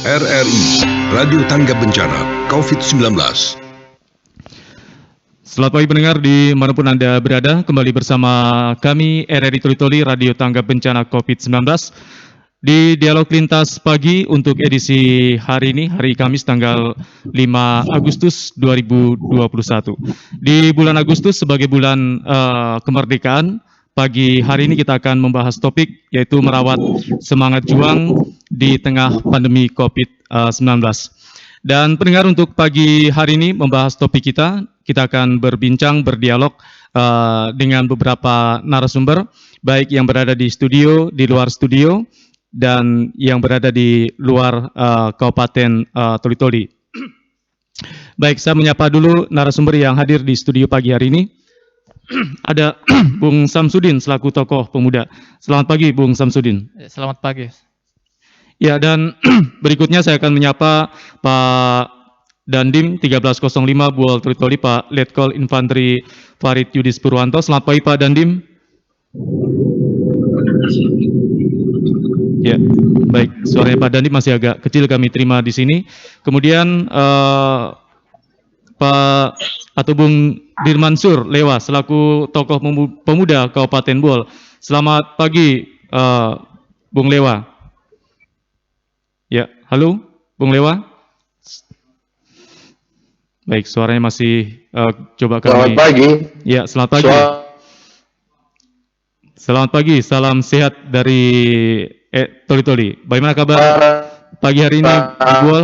RRI, Radio Tangga Bencana COVID-19. Selamat pagi pendengar dimanapun Anda berada, kembali bersama kami RRI Toli-Toli Radio Tangga Bencana COVID-19 di Dialog Lintas Pagi untuk edisi hari ini, hari Kamis tanggal 5 Agustus 2021. Di bulan Agustus sebagai bulan kemerdekaan, pagi hari ini kita akan membahas topik yaitu merawat semangat juang di tengah pandemi COVID-19. Dan pendengar, untuk pagi hari ini membahas topik kita akan berbincang, berdialog dengan beberapa narasumber, baik yang berada di studio, di luar studio, dan yang berada di luar Kabupaten Toli-Toli. Baik, saya menyapa dulu narasumber yang hadir di studio pagi hari ini. Ada Bung Samsudin selaku tokoh pemuda. Selamat pagi Bung Samsudin. Selamat pagi. Ya, dan berikutnya saya akan menyapa Pak Dandim 1305 Buol Toli-Toli, Pak Letkol Infanteri Farid Yudis Purwanto. Selamat pagi Pak Dandim. Ya, baik. Suaranya Pak Dandim masih agak kecil kami terima di sini. Kemudian Pak atau Bung Dirmansur Lewa selaku tokoh pemuda Kabupaten Buol. Selamat pagi Bung Lewa. Ya, halo Bung Lewa. Baik, suaranya masih coba kami. Selamat pagi. Ya, selamat pagi. Selamat pagi, salam sehat dari Toli-Toli. Bagaimana kabar pagi hari ini di Buol?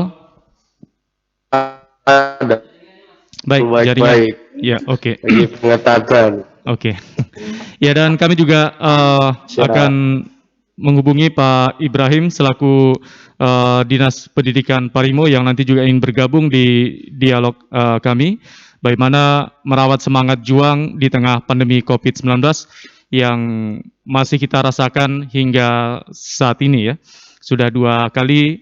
Baik, jaringan. Baik. Ya, oke. Lagi pengetatan. Oke. Ya, dan kami juga akan menghubungi Pak Ibrahim selaku Dinas Pendidikan Parimo yang nanti juga ingin bergabung di dialog kami. Bagaimana merawat semangat juang di tengah pandemi COVID-19 yang masih kita rasakan hingga saat ini ya. Sudah 2 kali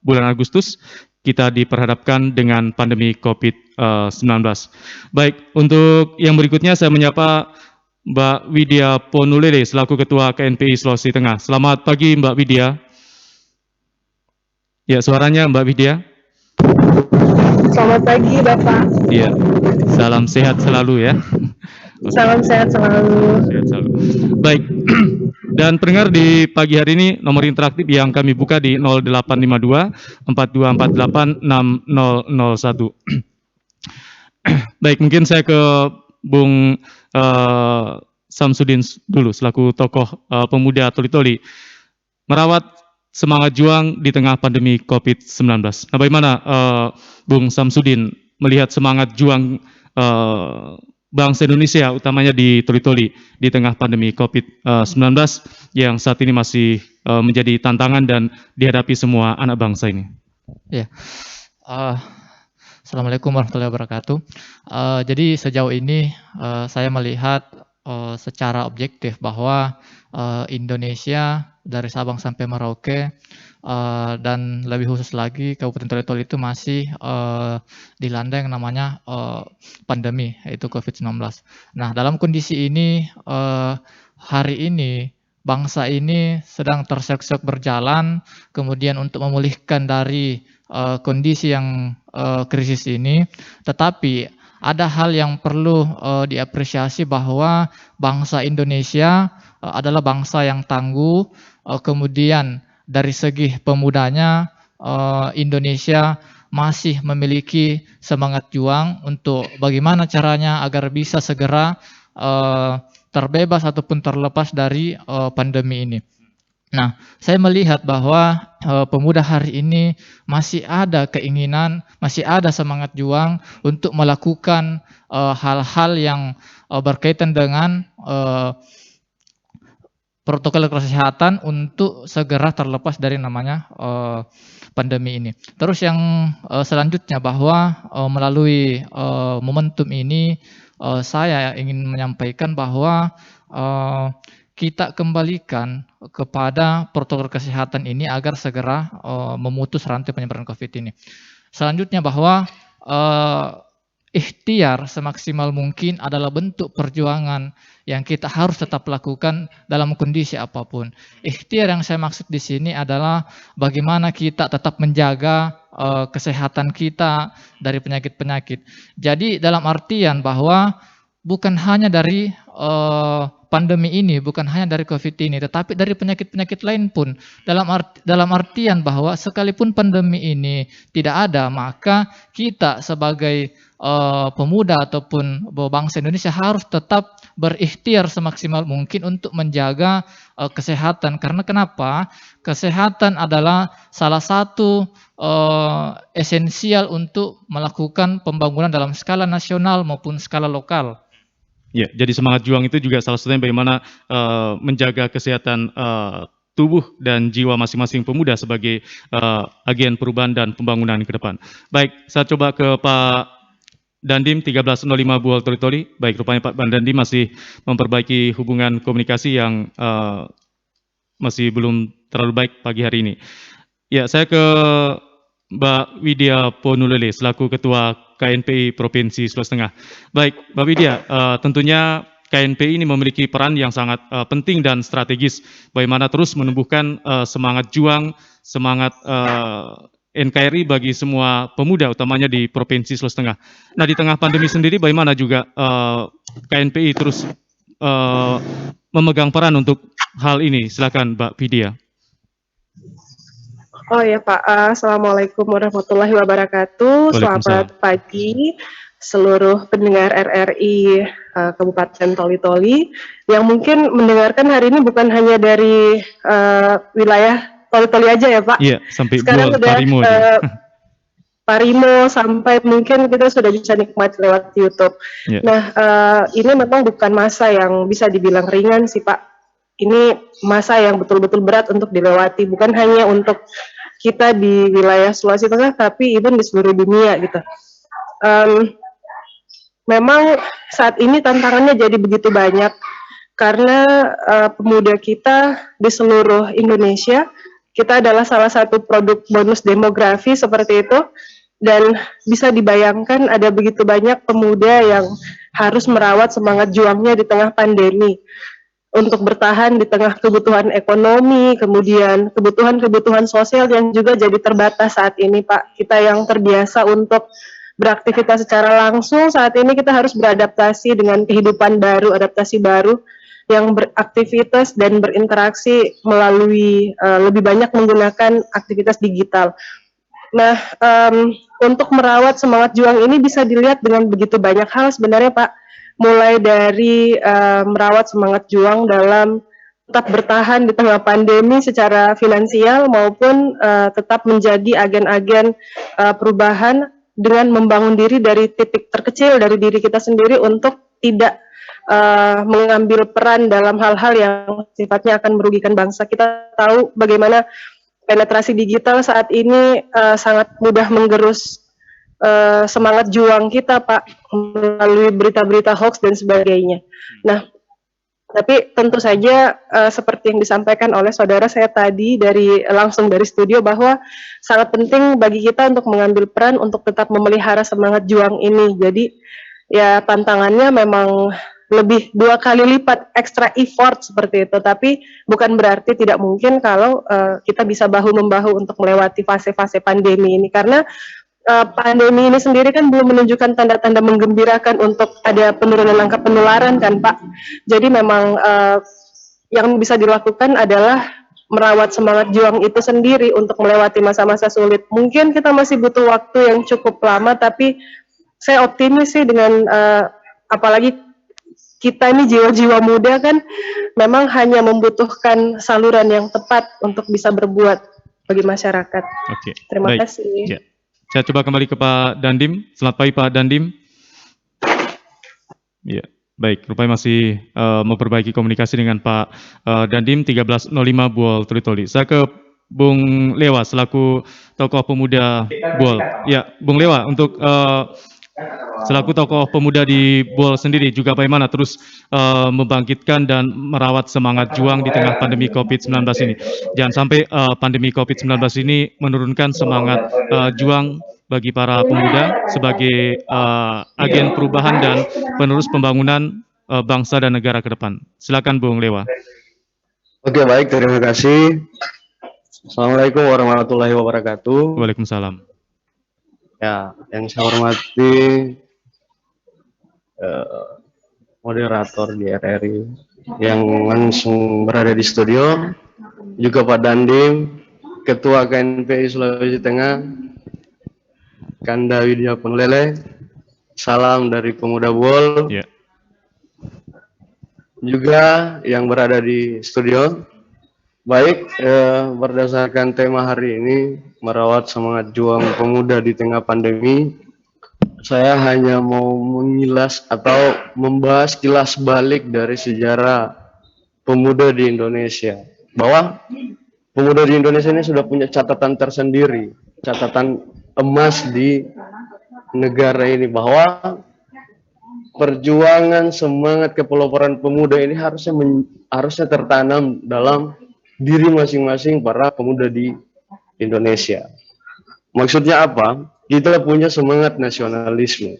bulan Agustus kita diperhadapkan dengan pandemi COVID-19. Baik, untuk yang berikutnya saya menyapa Mbak Widya Ponulele selaku Ketua KNPI Sulawesi Tengah. Selamat pagi Mbak Widya. Ya, suaranya Mbak Widya. Selamat pagi Bapak. Iya, salam sehat selalu ya. Salam sehat selalu. Sehat selalu. Baik, dan pendengar di pagi hari ini nomor interaktif yang kami buka di 0852 4248 6001. Baik, mungkin saya ke Bung Samsudin dulu selaku tokoh pemuda Toli-Toli. Merawat semangat juang di tengah pandemi COVID-19. Nah, bagaimana Bung Samsudin melihat semangat juang bangsa Indonesia, utamanya di Toli-Toli, di tengah pandemi COVID-19 yang saat ini masih menjadi tantangan dan dihadapi semua anak bangsa ini? Ya, Assalamualaikum warahmatullahi wabarakatuh. Jadi sejauh ini saya melihat secara objektif bahwa Indonesia dari Sabang sampai Merauke dan lebih khusus lagi Kabupaten Toli-Toli itu masih dilanda yang namanya pandemi, yaitu COVID-19. Nah, dalam kondisi ini hari ini bangsa ini sedang terseok-seok berjalan, kemudian untuk memulihkan dari kondisi yang krisis ini, tetapi ada hal yang perlu diapresiasi bahwa bangsa Indonesia adalah bangsa yang tangguh, kemudian dari segi pemudanya Indonesia masih memiliki semangat juang untuk bagaimana caranya agar bisa segera terbebas ataupun terlepas dari pandemi ini. Nah, saya melihat bahwa pemuda hari ini masih ada keinginan, masih ada semangat juang untuk melakukan hal-hal yang berkaitan dengan protokol kesehatan untuk segera terlepas dari namanya pandemi ini. Terus yang selanjutnya bahwa melalui momentum ini saya ingin menyampaikan bahwa kita kembalikan kepada protokol kesehatan ini agar segera memutus rantai penyebaran COVID ini. Selanjutnya bahwa ikhtiar semaksimal mungkin adalah bentuk perjuangan yang kita harus tetap lakukan dalam kondisi apapun. Ikhtiar yang saya maksud di sini adalah bagaimana kita tetap menjaga kesehatan kita dari penyakit-penyakit. Jadi dalam artian bahwa bukan hanya dari pandemi ini, bukan hanya dari COVID ini, tetapi dari penyakit-penyakit lain pun. Dalam artian bahwa sekalipun pandemi ini tidak ada, maka kita sebagai pemuda ataupun bangsa Indonesia harus tetap berikhtiar semaksimal mungkin untuk menjaga kesehatan. Karena kenapa? Kesehatan adalah salah satu esensial untuk melakukan pembangunan dalam skala nasional maupun skala lokal. Ya, jadi semangat juang itu juga salah satunya bagaimana menjaga kesehatan tubuh dan jiwa masing-masing pemuda sebagai agen perubahan dan pembangunan ke depan. Baik, saya coba ke Pak Dandim 1305 Buol Toli. Baik, rupanya Pak Dandim masih memperbaiki hubungan komunikasi yang masih belum terlalu baik pagi hari ini. Ya, saya ke Mbak Widya Ponulele selaku Ketua KNPI Provinsi Sulawesi Tengah. Baik, Mbak Widya, tentunya KNPI ini memiliki peran yang sangat penting dan strategis bagaimana terus menumbuhkan semangat juang, semangat NKRI bagi semua pemuda utamanya di Provinsi Sulawesi Tengah. Nah, di tengah pandemi sendiri bagaimana juga KNPI terus memegang peran untuk hal ini? Silakan Mbak Widya. Oh ya Pak, Assalamualaikum warahmatullahi wabarakatuh. Selamat pagi seluruh pendengar RRI Kabupaten Toli-Toli yang mungkin mendengarkan hari ini bukan hanya dari wilayah Toli-Toli aja ya Pak. Iya, sampai sekarang Buol, udah Parimo. Parimo sampai mungkin kita sudah bisa nikmati lewat YouTube. Yeah. Nah, ini memang bukan masa yang bisa dibilang ringan sih Pak. Ini masa yang betul-betul berat untuk dilewati, bukan hanya untuk kita di wilayah Sulawesi Tengah, tapi even di seluruh dunia gitu. Memang saat ini tantangannya jadi begitu banyak, karena pemuda kita di seluruh Indonesia, kita adalah salah satu produk bonus demografi seperti itu, dan bisa dibayangkan ada begitu banyak pemuda yang harus merawat semangat juangnya di tengah pandemi, untuk bertahan di tengah kebutuhan ekonomi, kemudian kebutuhan-kebutuhan sosial yang juga jadi terbatas saat ini Pak. Kita yang terbiasa untuk beraktivitas secara langsung, saat ini kita harus beradaptasi dengan kehidupan baru, adaptasi baru, yang beraktivitas dan berinteraksi melalui lebih banyak menggunakan aktivitas digital. Nah, untuk merawat semangat juang ini bisa dilihat dengan begitu banyak hal sebenarnya Pak. Mulai dari merawat semangat juang dalam tetap bertahan di tengah pandemi secara finansial maupun tetap menjadi agen-agen perubahan dengan membangun diri dari titik terkecil dari diri kita sendiri untuk tidak mengambil peran dalam hal-hal yang sifatnya akan merugikan bangsa. Kita tahu bagaimana penetrasi digital saat ini sangat mudah menggerus semangat juang kita Pak, melalui berita-berita hoax dan sebagainya. Nah, tapi tentu saja seperti yang disampaikan oleh saudara saya tadi langsung dari studio, bahwa sangat penting bagi kita untuk mengambil peran untuk tetap memelihara semangat juang ini. Jadi ya tantangannya memang lebih 2 kali lipat extra effort seperti itu, tapi bukan berarti tidak mungkin kalau kita bisa bahu-membahu untuk melewati fase-fase pandemi ini, karena pandemi ini sendiri kan belum menunjukkan tanda-tanda menggembirakan untuk ada penurunan angka penularan kan Pak. Jadi memang yang bisa dilakukan adalah merawat semangat juang itu sendiri untuk melewati masa-masa sulit. Mungkin kita masih butuh waktu yang cukup lama, tapi saya optimis sih dengan apalagi kita ini jiwa-jiwa muda kan memang hanya membutuhkan saluran yang tepat untuk bisa berbuat bagi masyarakat. Oke. Terima Baik. kasih. Ya. Saya coba kembali ke Pak Dandim. Selamat pagi Pak Dandim. Ya, baik. Rupanya masih memperbaiki komunikasi dengan Pak Dandim 1305 Buol Toli. Saya ke Bung Lewa selaku tokoh pemuda Buol. Ya, Bung Lewa, untuk selaku tokoh pemuda di Buol sendiri juga bagaimana terus membangkitkan dan merawat semangat juang di tengah pandemi COVID-19 ini. Jangan sampai pandemi COVID-19 ini menurunkan semangat juang bagi para pemuda sebagai agen perubahan dan penerus pembangunan bangsa dan negara ke depan. Silakan Bung Lewa. Oke, baik, terima kasih. Assalamualaikum warahmatullahi wabarakatuh. Waalaikumsalam. Ya, yang saya hormati moderator di RRI yang langsung berada di studio, juga Pak Dandim, Ketua KNPI Sulawesi Tengah, Kanda Widya Penglele, salam dari Pemuda Bol. Ya. Juga yang berada di studio. Baik, berdasarkan tema hari ini, merawat semangat juang pemuda di tengah pandemi, saya hanya mau mengilas atau membahas kilas balik dari sejarah pemuda di Indonesia. Bahwa pemuda di Indonesia ini sudah punya catatan tersendiri, catatan emas di negara ini, bahwa perjuangan semangat kepeloporan pemuda ini harusnya tertanam dalam diri masing-masing para pemuda di Indonesia. Maksudnya apa? Kita punya semangat nasionalisme.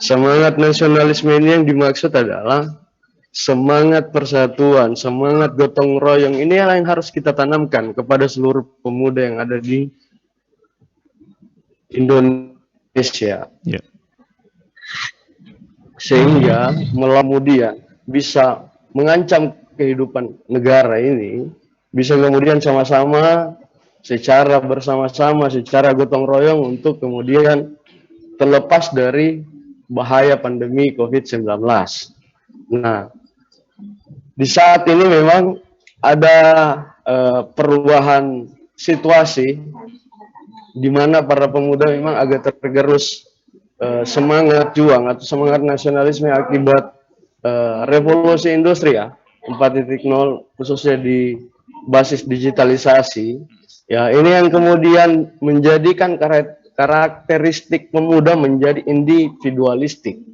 Semangat nasionalisme ini yang dimaksud adalah semangat persatuan, semangat gotong royong. Ini yang harus kita tanamkan kepada seluruh pemuda yang ada di Indonesia. Ya. Sehingga kemudian bisa mengancam kehidupan negara ini, bisa kemudian sama-sama secara bersama-sama, secara gotong royong untuk kemudian terlepas dari bahaya pandemi COVID-19. Nah, di saat ini memang ada perubahan situasi di mana para pemuda memang agak tergerus semangat juang atau semangat nasionalisme akibat revolusi industri ya 4.0, khususnya di basis digitalisasi. Ya, ini yang kemudian menjadikan karakteristik pemuda menjadi individualistik.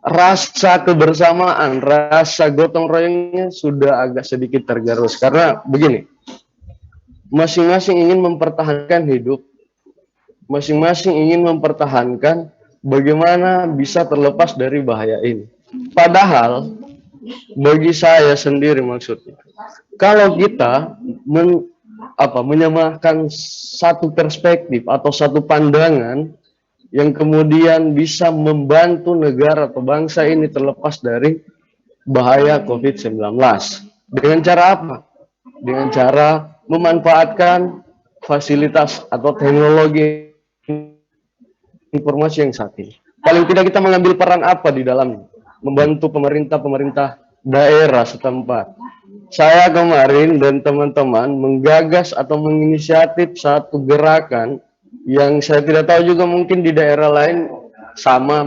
Rasa kebersamaan, rasa gotong royongnya sudah agak sedikit tergerus karena begini. Masing-masing ingin mempertahankan hidup, masing-masing ingin mempertahankan bagaimana bisa terlepas dari bahaya ini. Padahal bagi saya sendiri maksudnya, kalau kita menyamakan satu perspektif atau satu pandangan yang kemudian bisa membantu negara atau bangsa ini terlepas dari bahaya COVID-19. Dengan cara apa? Dengan cara memanfaatkan fasilitas atau teknologi informasi yang saat ini. Paling tidak kita mengambil peran apa di dalamnya? Membantu pemerintah daerah setempat. Saya kemarin dan teman-teman menggagas atau menginisiatif satu gerakan yang saya tidak tahu juga mungkin di daerah lain sama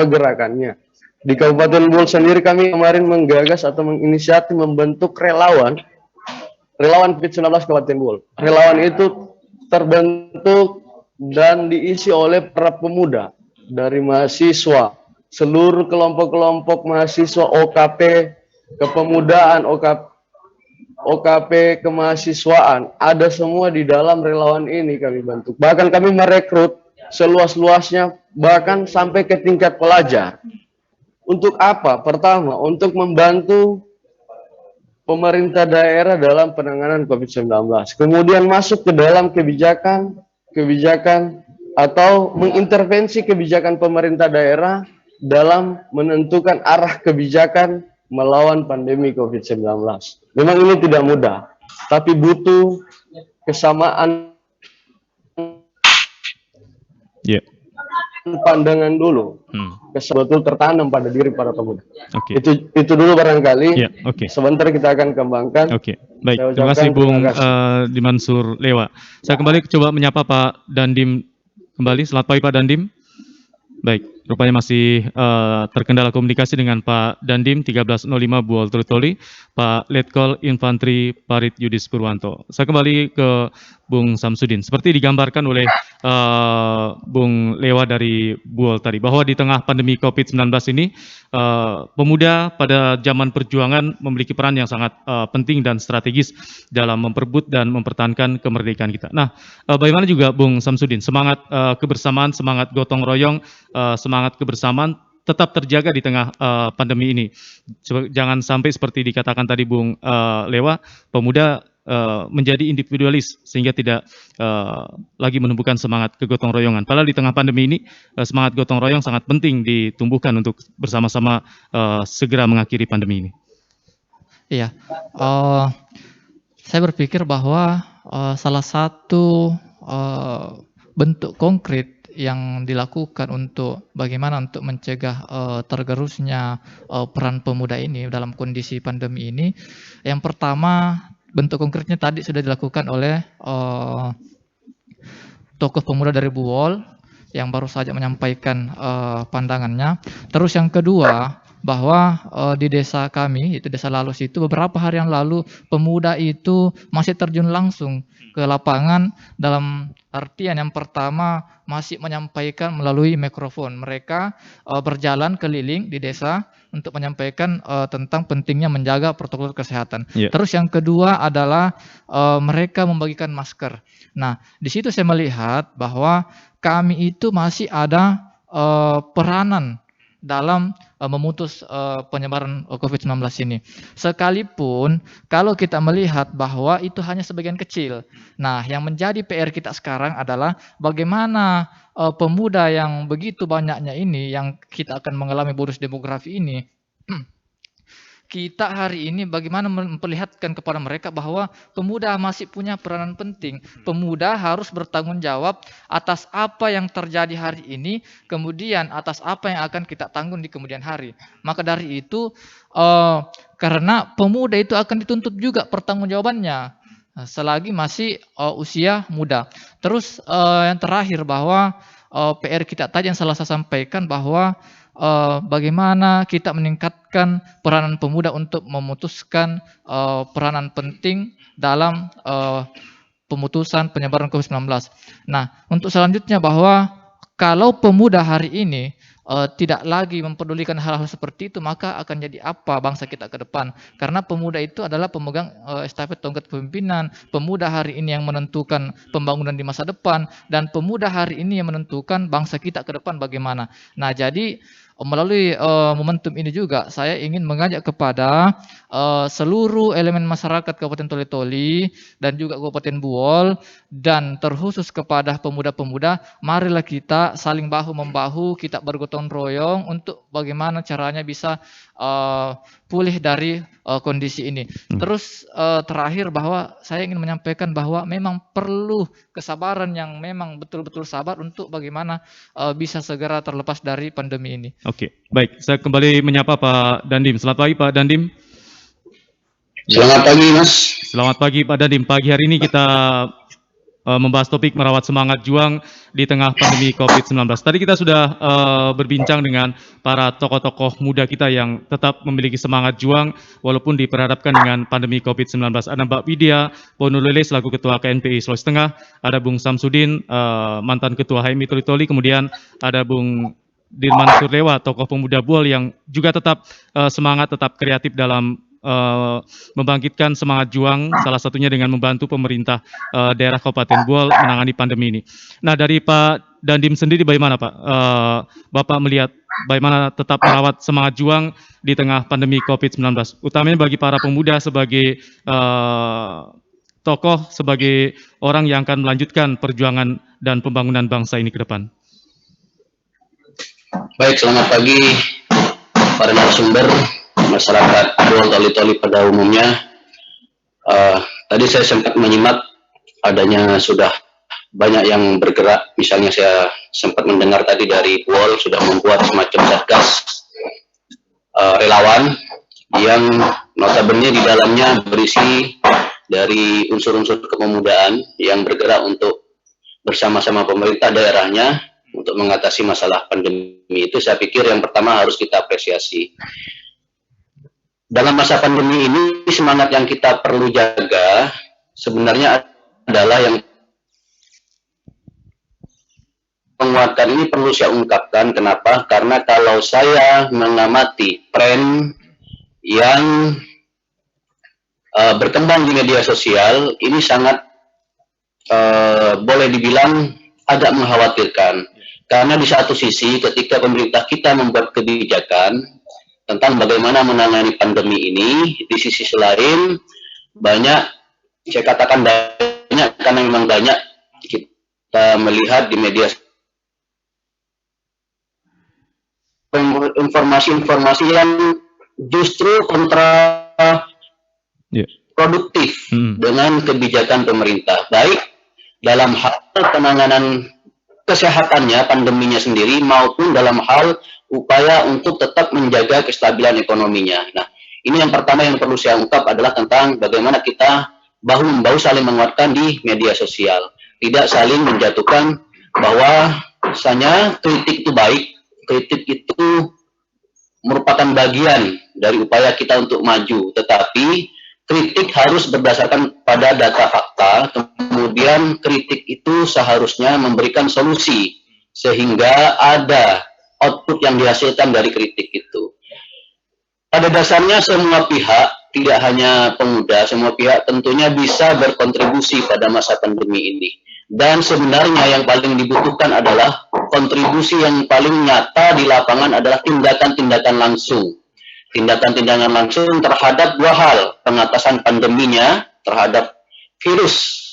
gerakannya. Di Kabupaten Bol sendiri kami kemarin menggagas atau menginisiatif membentuk relawan COVID-19 Kabupaten Bol. Relawan itu terbentuk dan diisi oleh para pemuda dari mahasiswa, seluruh kelompok-kelompok mahasiswa OKP kepemudaan, OKP kemahasiswaan, ada semua di dalam relawan ini kami bentuk. Bahkan kami merekrut seluas-luasnya, bahkan sampai ke tingkat pelajar. Untuk apa? Pertama, untuk membantu pemerintah daerah dalam penanganan COVID-19. Kemudian masuk ke dalam kebijakan atau mengintervensi kebijakan pemerintah daerah dalam menentukan arah kebijakan melawan pandemi COVID-19. Memang ini tidak mudah, tapi butuh kesamaan pandangan dulu. Betul tertanam pada diri para pemuda. Itu dulu barangkali. Sebentar kita akan kembangkan. Baik, terima kasih Bung Dimansur Lewa. Saya kembali coba menyapa Pak Dandim kembali. Selamat pagi Pak Dandim. Baik, rupanya masih terkendala komunikasi dengan Pak Dandim 1305 Buol Toli, Pak Letkol Infantri Parit Yudis Purwanto. Saya kembali ke Bung Samsudin. Seperti digambarkan oleh Bung Lewa dari Buol tadi, bahwa di tengah pandemi COVID-19 ini, pemuda pada zaman perjuangan memiliki peran yang sangat penting dan strategis dalam memperebut dan mempertahankan kemerdekaan kita. Nah, bagaimana juga Bung Samsudin, semangat kebersamaan, semangat gotong royong, semangat kebersamaan tetap terjaga di tengah pandemi ini. Jangan sampai seperti dikatakan tadi Bung Lewa, pemuda menjadi individualis sehingga tidak lagi menumbuhkan semangat kegotong royongan. Padahal di tengah pandemi ini semangat gotong royong sangat penting ditumbuhkan untuk bersama-sama segera mengakhiri pandemi ini. Iya, saya berpikir bahwa salah satu bentuk konkret yang dilakukan untuk bagaimana untuk mencegah tergerusnya peran pemuda ini dalam kondisi pandemi ini, yang pertama bentuk konkretnya tadi sudah dilakukan oleh tokoh pemuda dari Buol yang baru saja menyampaikan pandangannya. Terus yang kedua, bahwa di desa kami, itu Desa Lalus itu, beberapa hari yang lalu pemuda itu masih terjun langsung ke lapangan, dalam artian yang pertama masih menyampaikan melalui mikrofon. Mereka berjalan keliling di desa untuk menyampaikan tentang pentingnya menjaga protokol kesehatan. Yeah. Terus yang kedua adalah mereka membagikan masker. Nah, di situ saya melihat bahwa kami itu masih ada peranan dalam memutus penyebaran COVID-19 ini. Sekalipun kalau kita melihat bahwa itu hanya sebagian kecil. Nah, yang menjadi PR kita sekarang adalah bagaimana pemuda yang begitu banyaknya ini, yang kita akan mengalami bonus demografi ini, kita hari ini bagaimana memperlihatkan kepada mereka bahwa pemuda masih punya peranan penting. Pemuda harus bertanggung jawab atas apa yang terjadi hari ini, kemudian atas apa yang akan kita tanggung di kemudian hari. Maka dari itu, karena pemuda itu akan dituntut juga pertanggungjawabannya selagi masih usia muda. Terus yang terakhir, bahwa PR kita tadi yang salah saya sampaikan, bahwa bagaimana kita meningkatkan peranan pemuda untuk memutuskan peranan penting dalam pemutusan penyebaran COVID-19. Nah, untuk selanjutnya, bahwa kalau pemuda hari ini tidak lagi mempedulikan hal-hal seperti itu, maka akan jadi apa bangsa kita ke depan? Karena pemuda itu adalah pemegang estafet tongkat kepemimpinan. Pemuda hari ini yang menentukan pembangunan di masa depan, dan pemuda hari ini yang menentukan bangsa kita ke depan bagaimana. Nah, jadi melalui momentum ini juga saya ingin mengajak kepada seluruh elemen masyarakat Kabupaten Toli-Toli dan juga Kabupaten Buol, dan terkhusus kepada pemuda-pemuda, marilah kita saling bahu-membahu, kita bergotong royong untuk bagaimana caranya bisa pulih dari kondisi ini. Terus terakhir, bahwa saya ingin menyampaikan bahwa memang perlu kesabaran yang memang betul-betul sabar untuk bagaimana bisa segera terlepas dari pandemi ini. Oke, baik. Saya kembali menyapa Pak Dandim. Selamat pagi Pak Dandim. Selamat pagi, Mas. Selamat pagi Pak Dandim. Pagi hari ini kita membahas topik merawat semangat juang di tengah pandemi COVID-19. Tadi kita sudah berbincang dengan para tokoh-tokoh muda kita yang tetap memiliki semangat juang walaupun diperhadapkan dengan pandemi COVID-19. Ada Mbak Widya Ponulele selaku Ketua KNPI Sulawesi Tengah, ada Bung Samsudin, mantan Ketua HMI Toli-Toli, kemudian ada Bung Dirman Surlewa, tokoh pemuda Buol yang juga tetap semangat, tetap kreatif dalam membangkitkan semangat juang, salah satunya dengan membantu pemerintah daerah Kabupaten Buol menangani pandemi ini. Nah, dari Pak Dandim sendiri bagaimana Pak? Bapak melihat bagaimana tetap merawat semangat juang di tengah pandemi COVID-19, utamanya bagi para pemuda sebagai tokoh, sebagai orang yang akan melanjutkan perjuangan dan pembangunan bangsa ini ke depan. Baik, selamat pagi para narasumber, masyarakat Buol Toli-Toli pada umumnya. Tadi saya sempat menyimak adanya sudah banyak yang bergerak. Misalnya saya sempat mendengar tadi dari Buol sudah membuat semacam satgas relawan yang notabene di dalamnya berisi dari unsur-unsur kepemudaan yang bergerak untuk bersama-sama pemerintah daerahnya untuk mengatasi masalah pandemi itu, saya pikir yang pertama harus kita apresiasi. Dalam masa pandemi ini, semangat yang kita perlu jaga sebenarnya adalah yang penguatan ini perlu saya ungkapkan. Kenapa? Karena kalau saya mengamati tren yang berkembang di media sosial, ini sangat boleh dibilang agak mengkhawatirkan. Karena di satu sisi ketika pemerintah kita membuat kebijakan tentang bagaimana menangani pandemi ini, di sisi lain banyak, saya katakan banyak karena memang banyak kita melihat di media informasi-informasi yang justru kontra produktif dengan kebijakan pemerintah, baik dalam hal penanganan kesehatannya, pandeminya sendiri, maupun dalam hal upaya untuk tetap menjaga kestabilan ekonominya. Nah, ini yang pertama yang perlu saya ungkap adalah tentang bagaimana kita bahu-membahu saling menguatkan di media sosial. Tidak saling menjatuhkan bahwa misalnya kritik itu baik, kritik itu merupakan bagian dari upaya kita untuk maju, tetapi kritik harus berdasarkan pada data fakta, kemudian kritik itu seharusnya memberikan solusi, sehingga ada output yang dihasilkan dari kritik itu. Pada dasarnya semua pihak, tidak hanya pemuda, semua pihak tentunya bisa berkontribusi pada masa pandemi ini. Dan sebenarnya yang paling dibutuhkan adalah kontribusi yang paling nyata di lapangan adalah tindakan-tindakan langsung. Tindakan-tindakan langsung terhadap dua hal, pengatasan pandeminya, terhadap virus,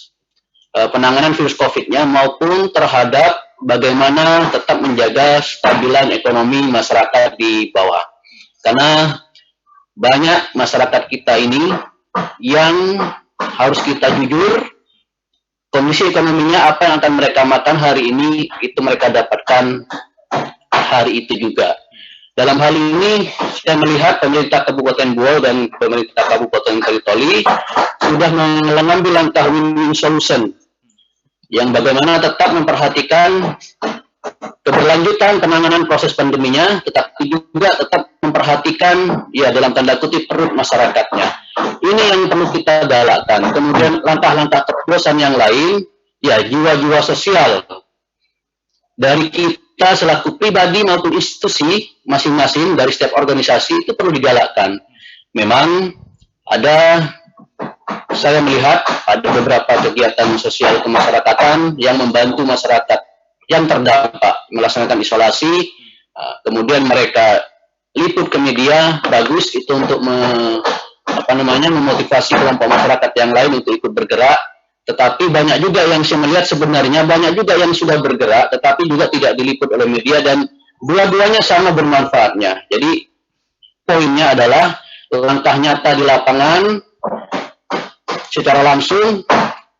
penanganan virus COVID-nya, maupun terhadap bagaimana tetap menjaga stabilan ekonomi masyarakat di bawah. Karena banyak masyarakat kita ini yang harus kita jujur, kondisi ekonominya apa yang akan mereka makan hari ini, itu mereka dapatkan hari itu juga. Dalam hal ini, saya melihat pemerintah Kabupaten Buol dan pemerintah Kabupaten Toli sudah mengambil langkah win-win solution yang bagaimana tetap memperhatikan keberlanjutan penanganan proses pandeminya, tetapi juga tetap memperhatikan, ya dalam tanda kutip, perut masyarakatnya. Ini yang perlu kita galakkan. Kemudian langkah-langkah terobosan yang lain, ya jiwa-jiwa sosial dari kita selaku pribadi maupun institusi masing-masing dari setiap organisasi itu perlu digalakkan. Memang ada, saya melihat ada beberapa kegiatan sosial kemasyarakatan yang membantu masyarakat yang terdampak melaksanakan isolasi, kemudian mereka liput ke media, bagus itu untuk memotivasi kelompok masyarakat yang lain untuk ikut bergerak. Tetapi banyak juga yang saya melihat sebenarnya banyak juga yang sudah bergerak, tetapi juga tidak diliput oleh media, dan dua-duanya sama bermanfaatnya. Jadi poinnya adalah langkah nyata di lapangan secara langsung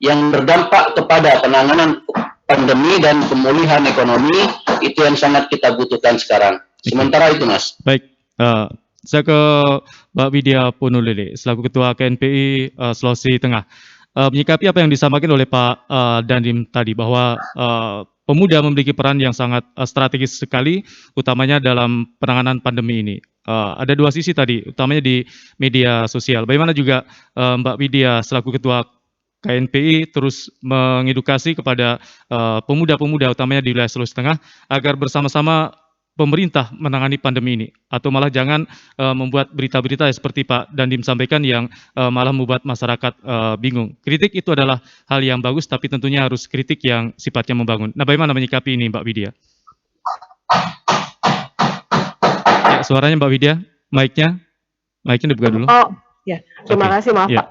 yang berdampak kepada penanganan pandemi dan pemulihan ekonomi, itu yang sangat kita butuhkan sekarang. Sementara itu, Mas. Baik, saya ke Mbak Widya Ponulele selaku Ketua KNPI Sulawesi Tengah. Menyikapi apa yang disampaikan oleh Pak Dandim tadi, bahwa pemuda memiliki peran yang sangat strategis sekali, utamanya dalam penanganan pandemi ini. Ada dua sisi tadi, utamanya di media sosial. Bagaimana juga Mbak Widya selaku Ketua KNPI terus mengedukasi kepada pemuda-pemuda, utamanya di wilayah Sulawesi Tengah, agar bersama-sama pemerintah menangani pandemi ini, atau malah jangan membuat berita-berita seperti Pak Dandim sampaikan yang malah membuat masyarakat bingung. Kritik itu adalah hal yang bagus, tapi tentunya harus kritik yang sifatnya membangun. Nah, bagaimana menyikapi ini, Mbak Widya? Ya, suaranya Mbak Widya, mic-nya dibuka dulu. Oh, ya, terima kasih, maaf Pak.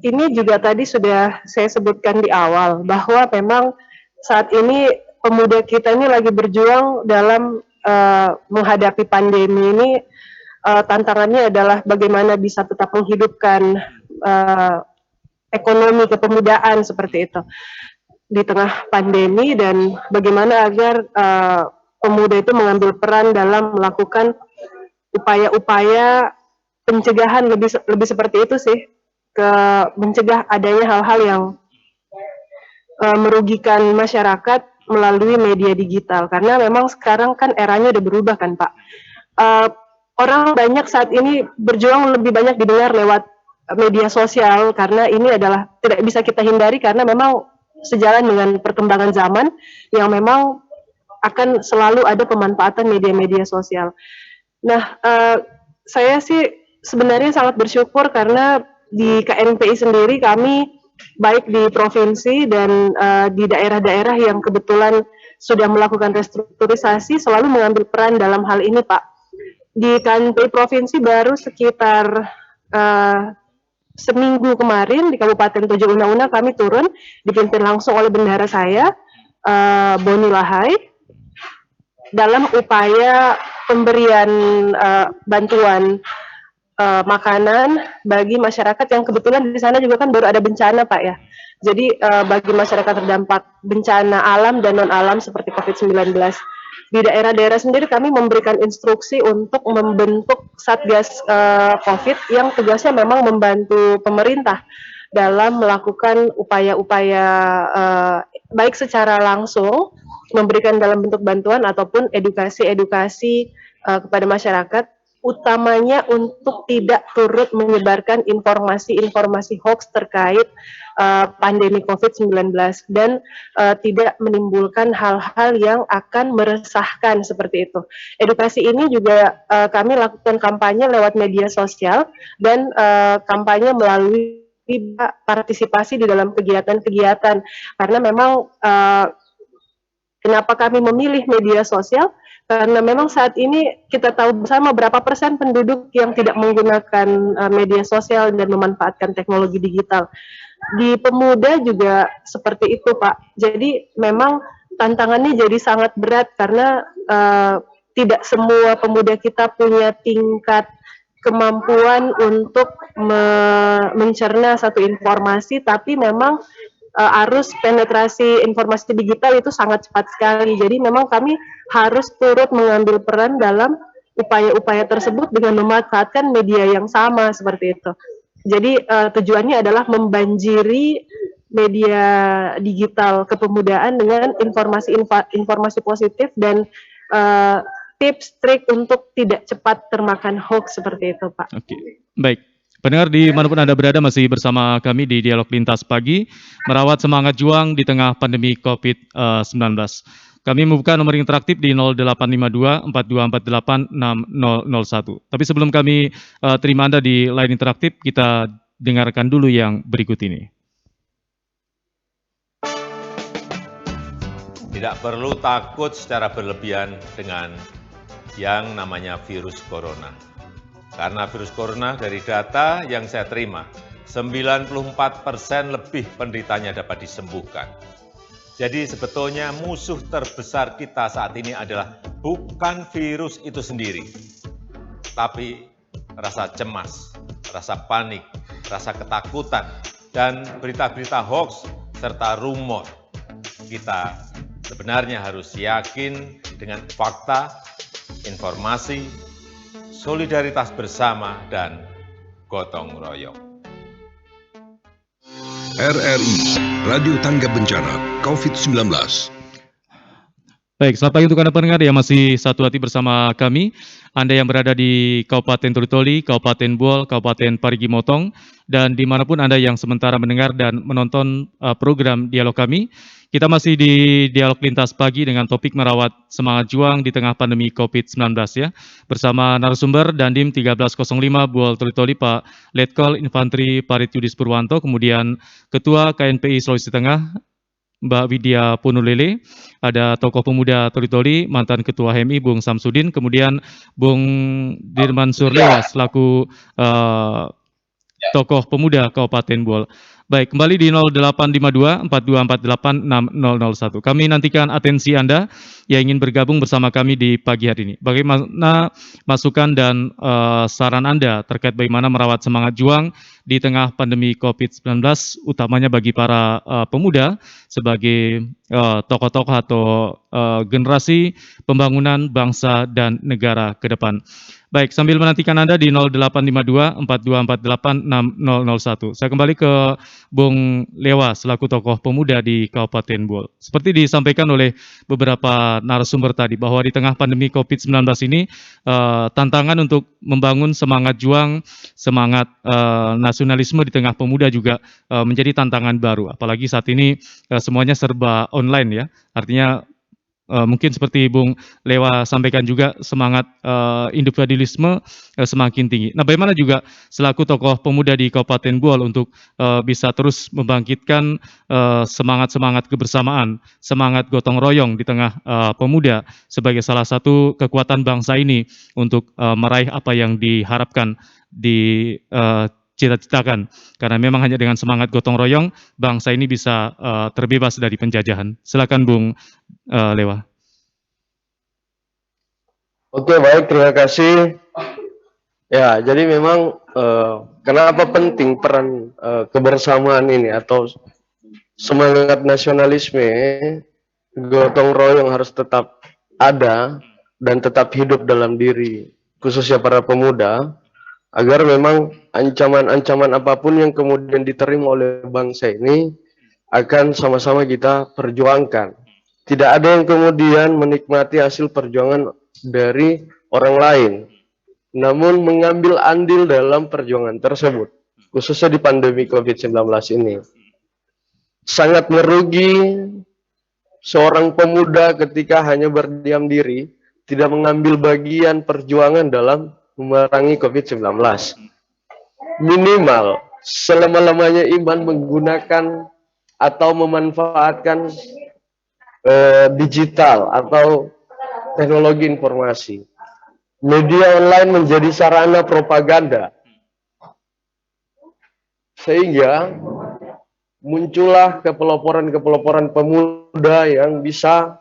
Ini juga tadi sudah saya sebutkan di awal, bahwa memang saat ini pemuda kita ini lagi berjuang dalam menghadapi pandemi ini. Tantangannya adalah bagaimana bisa tetap menghidupkan ekonomi kepemudaan seperti itu di tengah pandemi, dan bagaimana agar pemuda itu mengambil peran dalam melakukan upaya-upaya pencegahan, lebih seperti itu sih, mencegah adanya hal-hal yang merugikan masyarakat melalui media digital karena memang sekarang kan eranya udah berubah kan Pak. Eh, Orang banyak saat ini berjuang lebih banyak didengar lewat media sosial karena ini adalah tidak bisa kita hindari karena memang sejalan dengan perkembangan zaman yang memang akan selalu ada pemanfaatan media-media sosial. Nah, saya sih sebenarnya sangat bersyukur karena di KNPI sendiri kami baik di provinsi dan di daerah-daerah yang kebetulan sudah melakukan restrukturisasi selalu mengambil peran dalam hal ini, Pak. Di KNPI provinsi baru sekitar seminggu kemarin di Kabupaten Tojo Una-Una kami turun dipimpin langsung oleh bendahara saya, Boni Lahai, dalam upaya pemberian bantuan makanan bagi masyarakat yang kebetulan di sana juga kan baru ada bencana Pak ya. Jadi bagi masyarakat terdampak bencana alam dan non alam seperti COVID-19. Di daerah-daerah sendiri kami memberikan instruksi untuk membentuk Satgas COVID yang tugasnya memang membantu pemerintah dalam melakukan upaya-upaya baik secara langsung memberikan dalam bentuk bantuan ataupun edukasi-edukasi kepada masyarakat, utamanya untuk tidak turut menyebarkan informasi-informasi hoax terkait pandemi COVID-19 dan tidak menimbulkan hal-hal yang akan meresahkan seperti itu. Edukasi ini juga kami lakukan kampanye lewat media sosial dan kampanye melalui partisipasi di dalam kegiatan-kegiatan karena memang kenapa kami memilih media sosial? Karena memang saat ini kita tahu bersama berapa persen penduduk yang tidak menggunakan media sosial dan memanfaatkan teknologi digital. Di pemuda juga seperti itu, Pak. Jadi memang tantangannya jadi sangat berat karena tidak semua pemuda kita punya tingkat kemampuan untuk mencerna satu informasi, tapi memang arus penetrasi informasi digital itu sangat cepat sekali. Jadi memang kami harus turut mengambil peran dalam upaya-upaya tersebut dengan memanfaatkan media yang sama seperti itu. Jadi tujuannya adalah membanjiri media digital kepemudaan dengan informasi positif dan tips trik untuk tidak cepat termakan hoax seperti itu, Pak. Oke, baik. Pendengar dimanapun Anda berada masih bersama kami di Dialog Lintas Pagi, merawat semangat juang di tengah pandemi COVID-19. Kami membuka nomor interaktif di 0852 4248 6001. Tapi sebelum kami terima Anda di line interaktif, kita dengarkan dulu yang berikut ini. Tidak perlu takut secara berlebihan dengan yang namanya virus corona. Karena virus corona dari data yang saya terima, 94% lebih penderitanya dapat disembuhkan. Jadi sebetulnya musuh terbesar kita saat ini adalah bukan virus itu sendiri, tapi rasa cemas, rasa panik, rasa ketakutan, dan berita-berita hoax serta rumor. Kita sebenarnya harus yakin dengan fakta, informasi, solidaritas bersama, dan gotong royong. RRI, Radio Tangga Bencana COVID-19. Baik, selamat pagi untuk Anda pendengar yang masih satu hati bersama kami. Anda yang berada di Kabupaten Toli-Toli, Kabupaten Buol, Kabupaten Parigi Motong, dan dimanapun Anda yang sementara mendengar dan menonton program dialog kami. Kita masih di Dialog Lintas Pagi dengan topik merawat semangat juang di tengah pandemi COVID-19 ya. Bersama narasumber Dandim 1305 Buol Toli-Toli Pak Letkol Infantri Parit Yudis Purwanto, kemudian Ketua KNPI Sulawesi Tengah Mbak Widya Punulele, ada tokoh pemuda Toli-Toli, mantan Ketua HMI Bung Samsudin, kemudian Bung Dirman Surlewa selaku tokoh pemuda Kabupaten Buol. Baik, kembali di 0852 4248 6001. Kami nantikan atensi Anda yang ingin bergabung bersama kami di pagi hari ini. Bagaimana masukan dan saran Anda terkait bagaimana merawat semangat juang di tengah pandemi COVID-19, utamanya bagi para pemuda sebagai tokoh-tokoh atau generasi pembangunan bangsa dan negara ke depan. Baik, sambil menantikan Anda di 0852 4248 6001. Saya kembali ke Bung Lewa selaku tokoh pemuda di Kabupaten Bol. Seperti disampaikan oleh beberapa narasumber tadi bahwa di tengah pandemi COVID-19 ini tantangan untuk membangun semangat juang, semangat nasionalisme di tengah pemuda juga menjadi tantangan baru. Apalagi saat ini semuanya serba online ya. Artinya mungkin seperti Bung Lewa sampaikan juga semangat individualisme semakin tinggi. Nah, bagaimana juga selaku tokoh pemuda di Kabupaten Bol untuk bisa terus membangkitkan semangat-semangat kebersamaan, semangat gotong royong di tengah pemuda sebagai salah satu kekuatan bangsa ini untuk meraih apa yang diharapkan di cita-citakan. Karena memang hanya dengan semangat gotong royong bangsa ini bisa terbebas dari penjajahan. Silakan Bung Lewa. Oke, baik, terima kasih. Ya, jadi memang kenapa penting peran kebersamaan ini atau semangat nasionalisme, gotong royong harus tetap ada dan tetap hidup dalam diri, khususnya para pemuda, agar memang ancaman-ancaman apapun yang kemudian diterima oleh bangsa ini akan sama-sama kita perjuangkan. Tidak ada yang kemudian menikmati hasil perjuangan dari orang lain, namun mengambil andil dalam perjuangan tersebut, khususnya di pandemi COVID-19 ini. Sangat merugi seorang pemuda ketika hanya berdiam diri, tidak mengambil bagian perjuangan dalam memerangi COVID-19. Minimal, selama-lamanya iman menggunakan atau memanfaatkan digital atau teknologi informasi. Media online menjadi sarana propaganda. Sehingga muncullah kepeloporan-kepeloporan pemuda yang bisa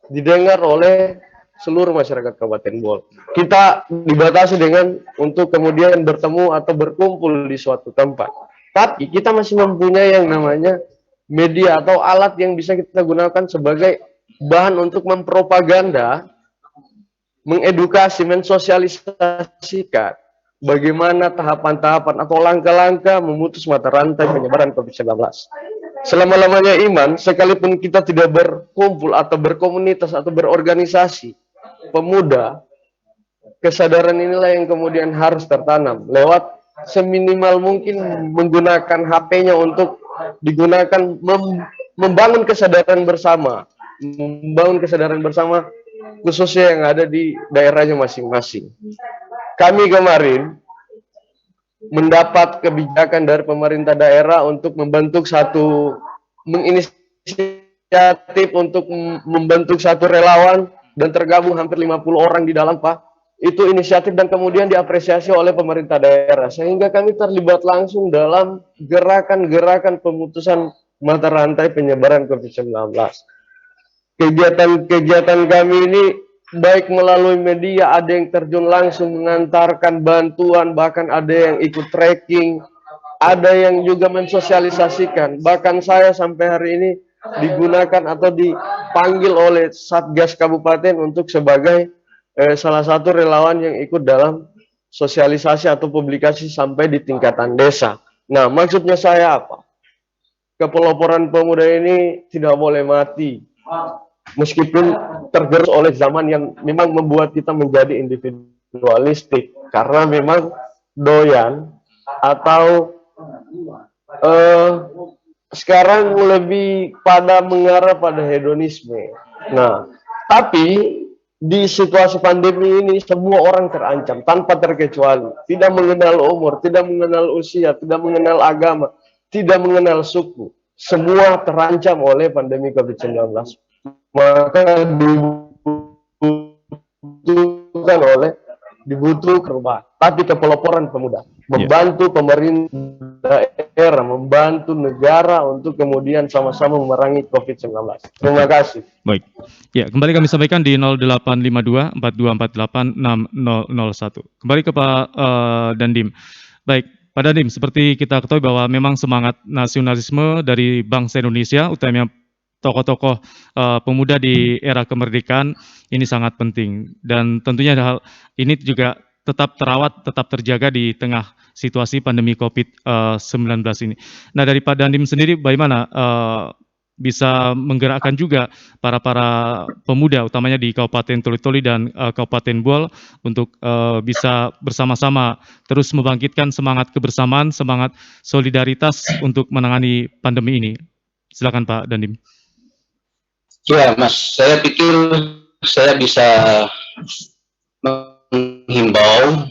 didengar oleh seluruh masyarakat Kabupaten Bol. Kita dibatasi dengan untuk kemudian bertemu atau berkumpul di suatu tempat. Tapi kita masih mempunyai yang namanya media atau alat yang bisa kita gunakan sebagai bahan untuk mempropaganda, mengedukasi, mensosialisasikan bagaimana tahapan-tahapan atau langkah-langkah memutus mata rantai penyebaran COVID-19. Selama-lamanya iman, sekalipun kita tidak berkumpul atau berkomunitas atau berorganisasi, pemuda, kesadaran inilah yang kemudian harus tertanam lewat seminimal mungkin menggunakan HP-nya untuk digunakan membangun kesadaran bersama, khususnya yang ada di daerahnya masing-masing. Kami kemarin mendapat kebijakan dari pemerintah daerah untuk menginisiatif untuk membentuk satu relawan dan tergabung hampir 50 orang di dalam, Pak. Itu inisiatif dan kemudian diapresiasi oleh pemerintah daerah, sehingga kami terlibat langsung dalam gerakan-gerakan pemutusan mata rantai penyebaran COVID-19. Kegiatan kami ini baik melalui media, ada yang terjun langsung mengantarkan bantuan, bahkan ada yang ikut tracking, ada yang juga mensosialisasikan. Bahkan saya sampai hari ini digunakan atau dipanggil oleh Satgas Kabupaten untuk sebagai salah satu relawan yang ikut dalam sosialisasi atau publikasi sampai di tingkatan desa. Nah, maksudnya saya apa? Kepeloporan pemuda ini tidak boleh mati. Meskipun tergerus oleh zaman yang memang membuat kita menjadi individualistik. Karena memang doyan atau sekarang lebih pada mengarah pada hedonisme. Nah, tapi di situasi pandemi ini semua orang terancam tanpa terkecuali. Tidak mengenal umur, tidak mengenal usia, tidak mengenal agama, tidak mengenal suku. Semua terancam oleh pandemi COVID-19. Maka dibutuhkan perubahan. Tapi kepeloporan pemuda membantu pemerintah daerah, membantu negara untuk kemudian sama-sama memerangi COVID-19. Terima kasih. Baik. Ya, kembali kami sampaikan di 0852 4248 6001. Kembali ke Pak Dandim. Baik, Pak Dandim, seperti kita ketahui bahwa memang semangat nasionalisme dari bangsa Indonesia, utamanya tokoh-tokoh pemuda di era kemerdekaan ini sangat penting, dan tentunya hal ini juga tetap terawat, tetap terjaga di tengah situasi pandemi COVID-19 ini. Nah, dari Pak Dandim sendiri bagaimana bisa menggerakkan juga para pemuda, utamanya di Kabupaten Toli-Toli dan Kabupaten Buol, untuk bisa bersama-sama terus membangkitkan semangat kebersamaan, semangat solidaritas untuk menangani pandemi ini. Silakan Pak Dandim. Ya, Mas, saya pikir saya bisa menghimbau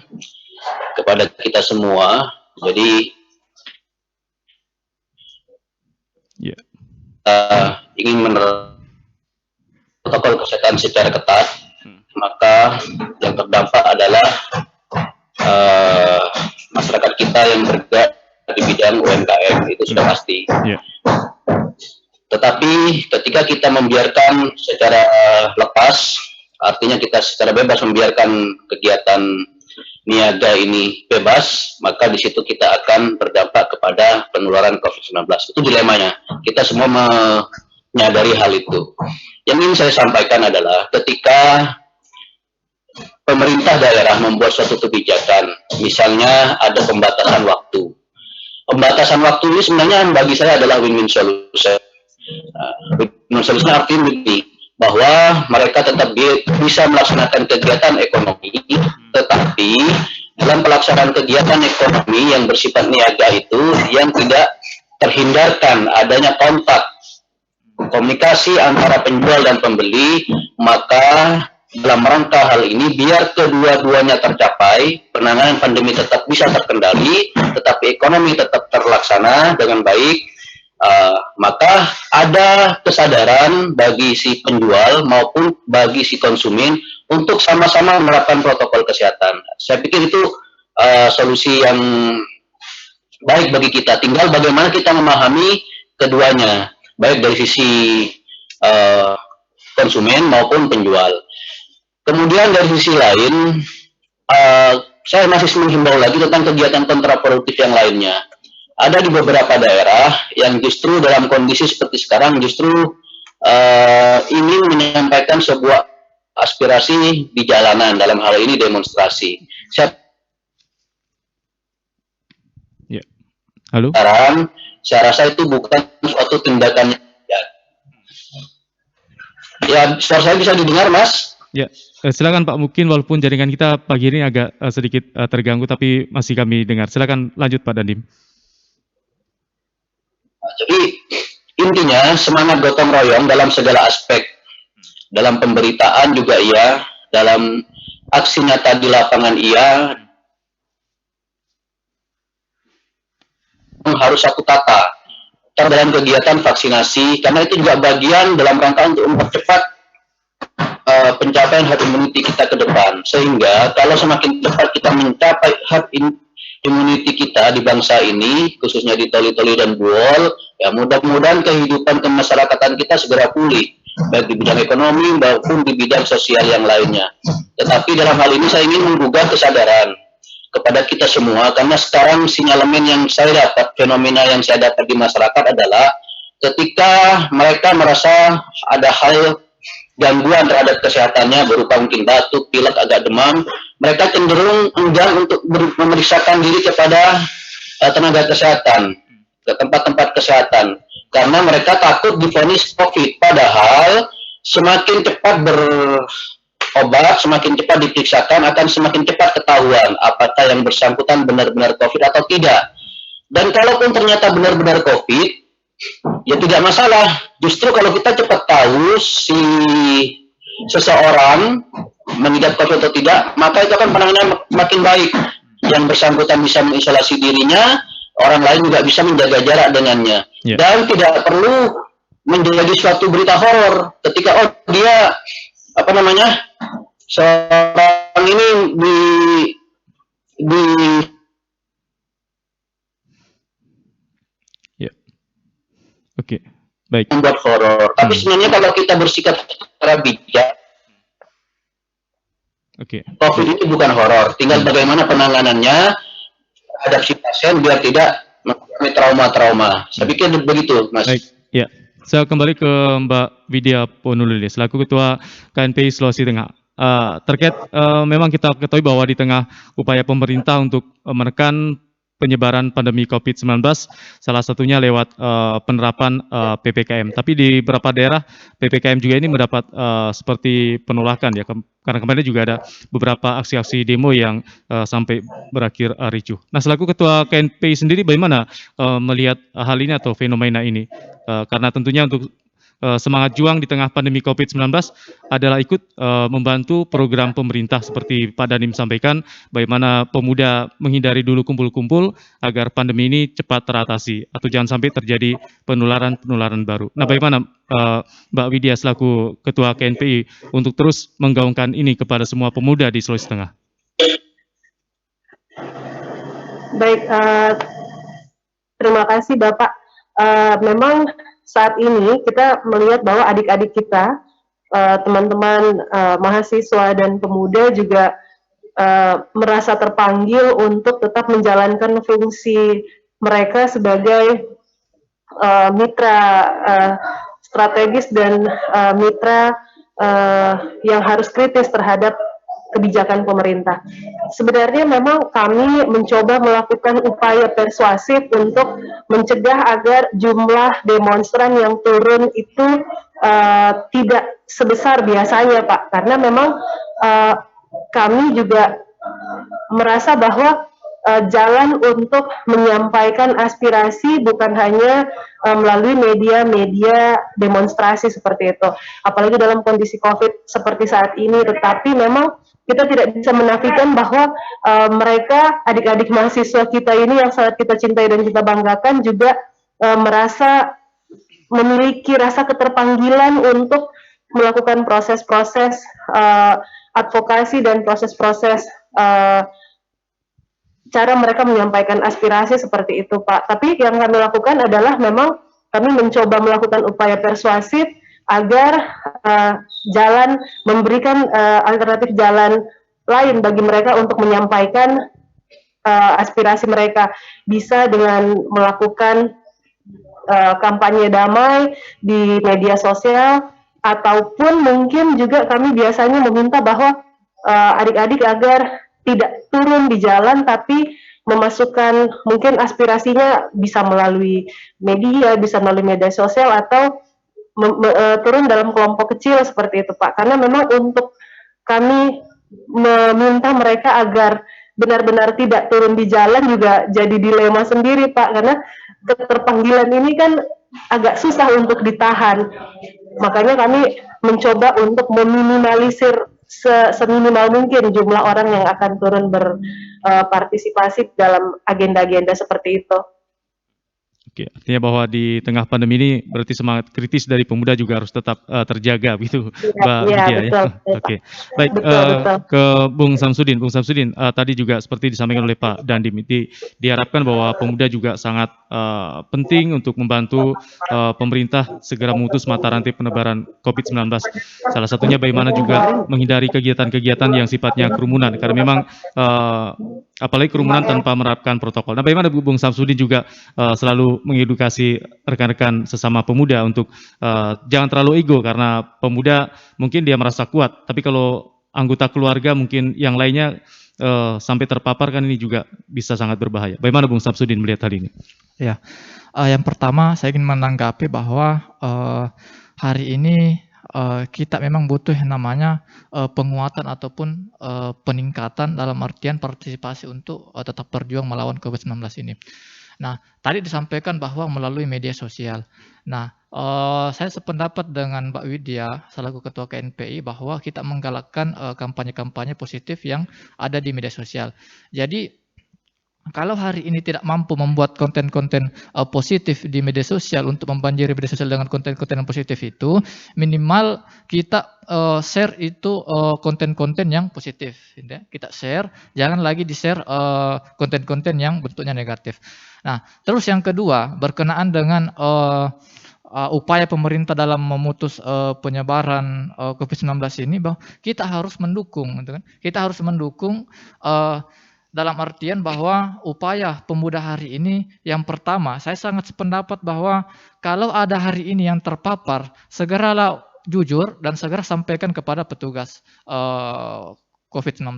kepada kita semua. Jadi ingin menerapkan protokol kesehatan secara ketat, maka yang terdampak adalah masyarakat kita yang bergerak di bidang UMKM, itu sudah pasti. Tetapi ketika kita membiarkan secara lepas, artinya kita secara bebas membiarkan kegiatan niaga ini bebas, maka di situ kita akan berdampak kepada penularan COVID-19. Itu dilemanya. Kita semua menyadari hal itu. Yang ingin saya sampaikan adalah ketika pemerintah daerah membuat suatu kebijakan, misalnya ada pembatasan waktu. Pembatasan waktu ini sebenarnya bagi saya adalah win-win solution. Win-win solution artinya begini, bahwa mereka tetap bisa melaksanakan kegiatan ekonomi, tetapi dalam pelaksanaan kegiatan ekonomi yang bersifat niaga itu yang tidak terhindarkan adanya kontak komunikasi antara penjual dan pembeli, maka dalam rangka hal ini biar kedua-duanya tercapai, penanganan pandemi tetap bisa terkendali, tetapi ekonomi tetap terlaksana dengan baik. Maka ada kesadaran bagi si penjual maupun bagi si konsumen untuk sama-sama menerapkan protokol kesehatan. Saya pikir itu solusi yang baik bagi kita. Tinggal bagaimana kita memahami keduanya, baik dari sisi konsumen maupun penjual. Kemudian dari sisi lain, saya masih menghimbau lagi tentang kegiatan kontraproduktif yang lainnya. Ada di beberapa daerah yang justru dalam kondisi seperti sekarang justru ingin menyampaikan sebuah aspirasi di jalanan, dalam hal ini demonstrasi. Halo? Saya rasa itu bukan suatu tindakan ya, suara saya bisa didengar, Mas? Ya, silakan Pak. Mungkin walaupun jaringan kita pagi ini agak sedikit terganggu, tapi masih kami dengar. Silakan lanjut Pak Dandim. Jadi intinya semangat gotong royong dalam segala aspek, dalam pemberitaan juga iya, dalam aksi nyata di lapangan iya, harus satu tata dalam kegiatan vaksinasi, karena itu juga bagian dalam rangka untuk mempercepat pencapaian herd immunity kita ke depan. Sehingga kalau semakin cepat kita mencapai herd immunity kita di bangsa ini, khususnya di Toli-Toli dan Buol, ya mudah-mudahan kehidupan kemasyarakatan kita segera pulih, baik di bidang ekonomi maupun di bidang sosial yang lainnya. Tetapi dalam hal ini saya ingin menggugah kesadaran kepada kita semua, karena sekarang sinyalemen yang saya dapat, fenomena yang saya dapat di masyarakat adalah ketika mereka merasa ada hal gangguan terhadap kesehatannya berupa mungkin batuk, pilek, agak demam, mereka cenderung enggan untuk memeriksakan diri kepada tenaga kesehatan, ke tempat-tempat kesehatan, karena mereka takut divonis COVID. Padahal semakin cepat berobat, semakin cepat diperiksakan, akan semakin cepat ketahuan apakah yang bersangkutan benar-benar COVID atau tidak. Dan kalaupun ternyata benar-benar COVID, ya tidak masalah. Justru kalau kita cepat tahu si seseorang mengidap COVID atau tidak, maka itu akan penanganan makin baik. Yang bersangkutan bisa mengisolasi dirinya, orang lain juga bisa menjaga jarak dengannya. Dan tidak perlu menjadi suatu berita horor ketika dia seorang ini Oke, baik. Membuat horor. Tapi sebenarnya kalau kita bersikap secara bijak, COVID itu bukan horor. Tinggal bagaimana penanganannya terhadap si pasien biar tidak mengalami trauma-trauma. Saya pikir begitu, Mas. Baik, ya. Saya kembali ke Mbak Widya Ponulili, selaku Ketua KNPI Sulawesi Tengah. terkait memang kita ketahui bahwa di tengah upaya pemerintah untuk menekan penyebaran pandemi COVID-19, salah satunya lewat penerapan PPKM. Tapi di beberapa daerah PPKM juga ini mendapat seperti penolakan ya, karena kemarin juga ada beberapa aksi-aksi demo yang sampai berakhir ricuh. Nah, selaku Ketua KNPI sendiri, bagaimana melihat hal ini atau fenomena ini? Karena tentunya untuk semangat juang di tengah pandemi COVID-19 adalah ikut membantu program pemerintah seperti Pak Danim sampaikan, bagaimana pemuda menghindari dulu kumpul-kumpul agar pandemi ini cepat teratasi atau jangan sampai terjadi penularan-penularan baru. Nah, bagaimana Mbak Widya selaku Ketua KNPI untuk terus menggaungkan ini kepada semua pemuda di Sulawesi Tengah? Baik, terima kasih Bapak. Memang saat ini kita melihat bahwa adik-adik kita, teman-teman mahasiswa dan pemuda juga merasa terpanggil untuk tetap menjalankan fungsi mereka sebagai mitra strategis dan mitra yang harus kritis terhadap kebijakan pemerintah. Sebenarnya memang kami mencoba melakukan upaya persuasif untuk mencegah agar jumlah demonstran yang turun itu tidak sebesar biasanya, Pak. Karena memang kami juga merasa bahwa jalan untuk menyampaikan aspirasi bukan hanya melalui media-media demonstrasi seperti itu. Apalagi dalam kondisi COVID seperti saat ini, tetapi memang kita tidak bisa menafikan bahwa mereka, adik-adik mahasiswa kita ini yang sangat kita cintai dan kita banggakan juga merasa memiliki rasa keterpanggilan untuk melakukan proses-proses advokasi dan proses-proses cara mereka menyampaikan aspirasi seperti itu, Pak. Tapi yang kami lakukan adalah memang kami mencoba melakukan upaya persuasif agar memberikan alternatif jalan lain bagi mereka untuk menyampaikan aspirasi mereka, bisa dengan melakukan kampanye damai di media sosial, ataupun mungkin juga kami biasanya meminta bahwa adik-adik agar tidak turun di jalan tapi memasukkan mungkin aspirasinya bisa melalui media sosial atau turun dalam kelompok kecil seperti itu, Pak. Karena memang untuk kami meminta mereka agar benar-benar tidak turun di jalan juga jadi dilema sendiri, Pak, karena keterpanggilan ini kan agak susah untuk ditahan. Makanya kami mencoba untuk meminimalisir seminimal mungkin jumlah orang yang akan turun berpartisipasi dalam agenda-agenda seperti itu. Oke, artinya bahwa di tengah pandemi ini berarti semangat kritis dari pemuda juga harus tetap terjaga, begitu, Mbak Widya ya. Oke, baik. Ke Bung Samsudin, tadi juga seperti disampaikan oleh Pak Dandim, diharapkan bahwa pemuda juga sangat penting untuk membantu pemerintah segera memutus mata rantai penyebaran COVID-19. Salah satunya bagaimana juga menghindari kegiatan-kegiatan yang sifatnya kerumunan, karena memang apalagi kerumunan tanpa menerapkan protokol. Nah, bagaimana Bung Samsudin juga selalu mengedukasi rekan-rekan sesama pemuda untuk jangan terlalu ego, karena pemuda mungkin dia merasa kuat, tapi kalau anggota keluarga mungkin yang lainnya sampai terpapar kan ini juga bisa sangat berbahaya. Bagaimana Bung Samsudin melihat hal ini? Ya, yang pertama saya ingin menanggapi bahwa hari ini kita memang butuh yang namanya penguatan ataupun peningkatan dalam artian partisipasi untuk tetap berjuang melawan COVID-19 ini. Nah, tadi disampaikan bahwa melalui media sosial. Nah, saya sependapat dengan Mbak Widya selaku Ketua KNPI bahwa kita menggalakkan kampanye-kampanye positif yang ada di media sosial. Jadi, kalau hari ini tidak mampu membuat konten-konten positif di media sosial untuk membanjiri media sosial dengan konten-konten yang positif itu, minimal kita share itu konten-konten yang positif. Kita share, jangan lagi di-share konten-konten yang bentuknya negatif. Nah, terus yang kedua, berkenaan dengan upaya pemerintah dalam memutus penyebaran COVID-19 ini, bahwa kita harus mendukung, gitu kan? Kita harus mendukung dalam artian bahwa upaya pemuda hari ini, yang pertama, saya sangat sependapat bahwa kalau ada hari ini yang terpapar, segeralah jujur dan segera sampaikan kepada petugas COVID-19.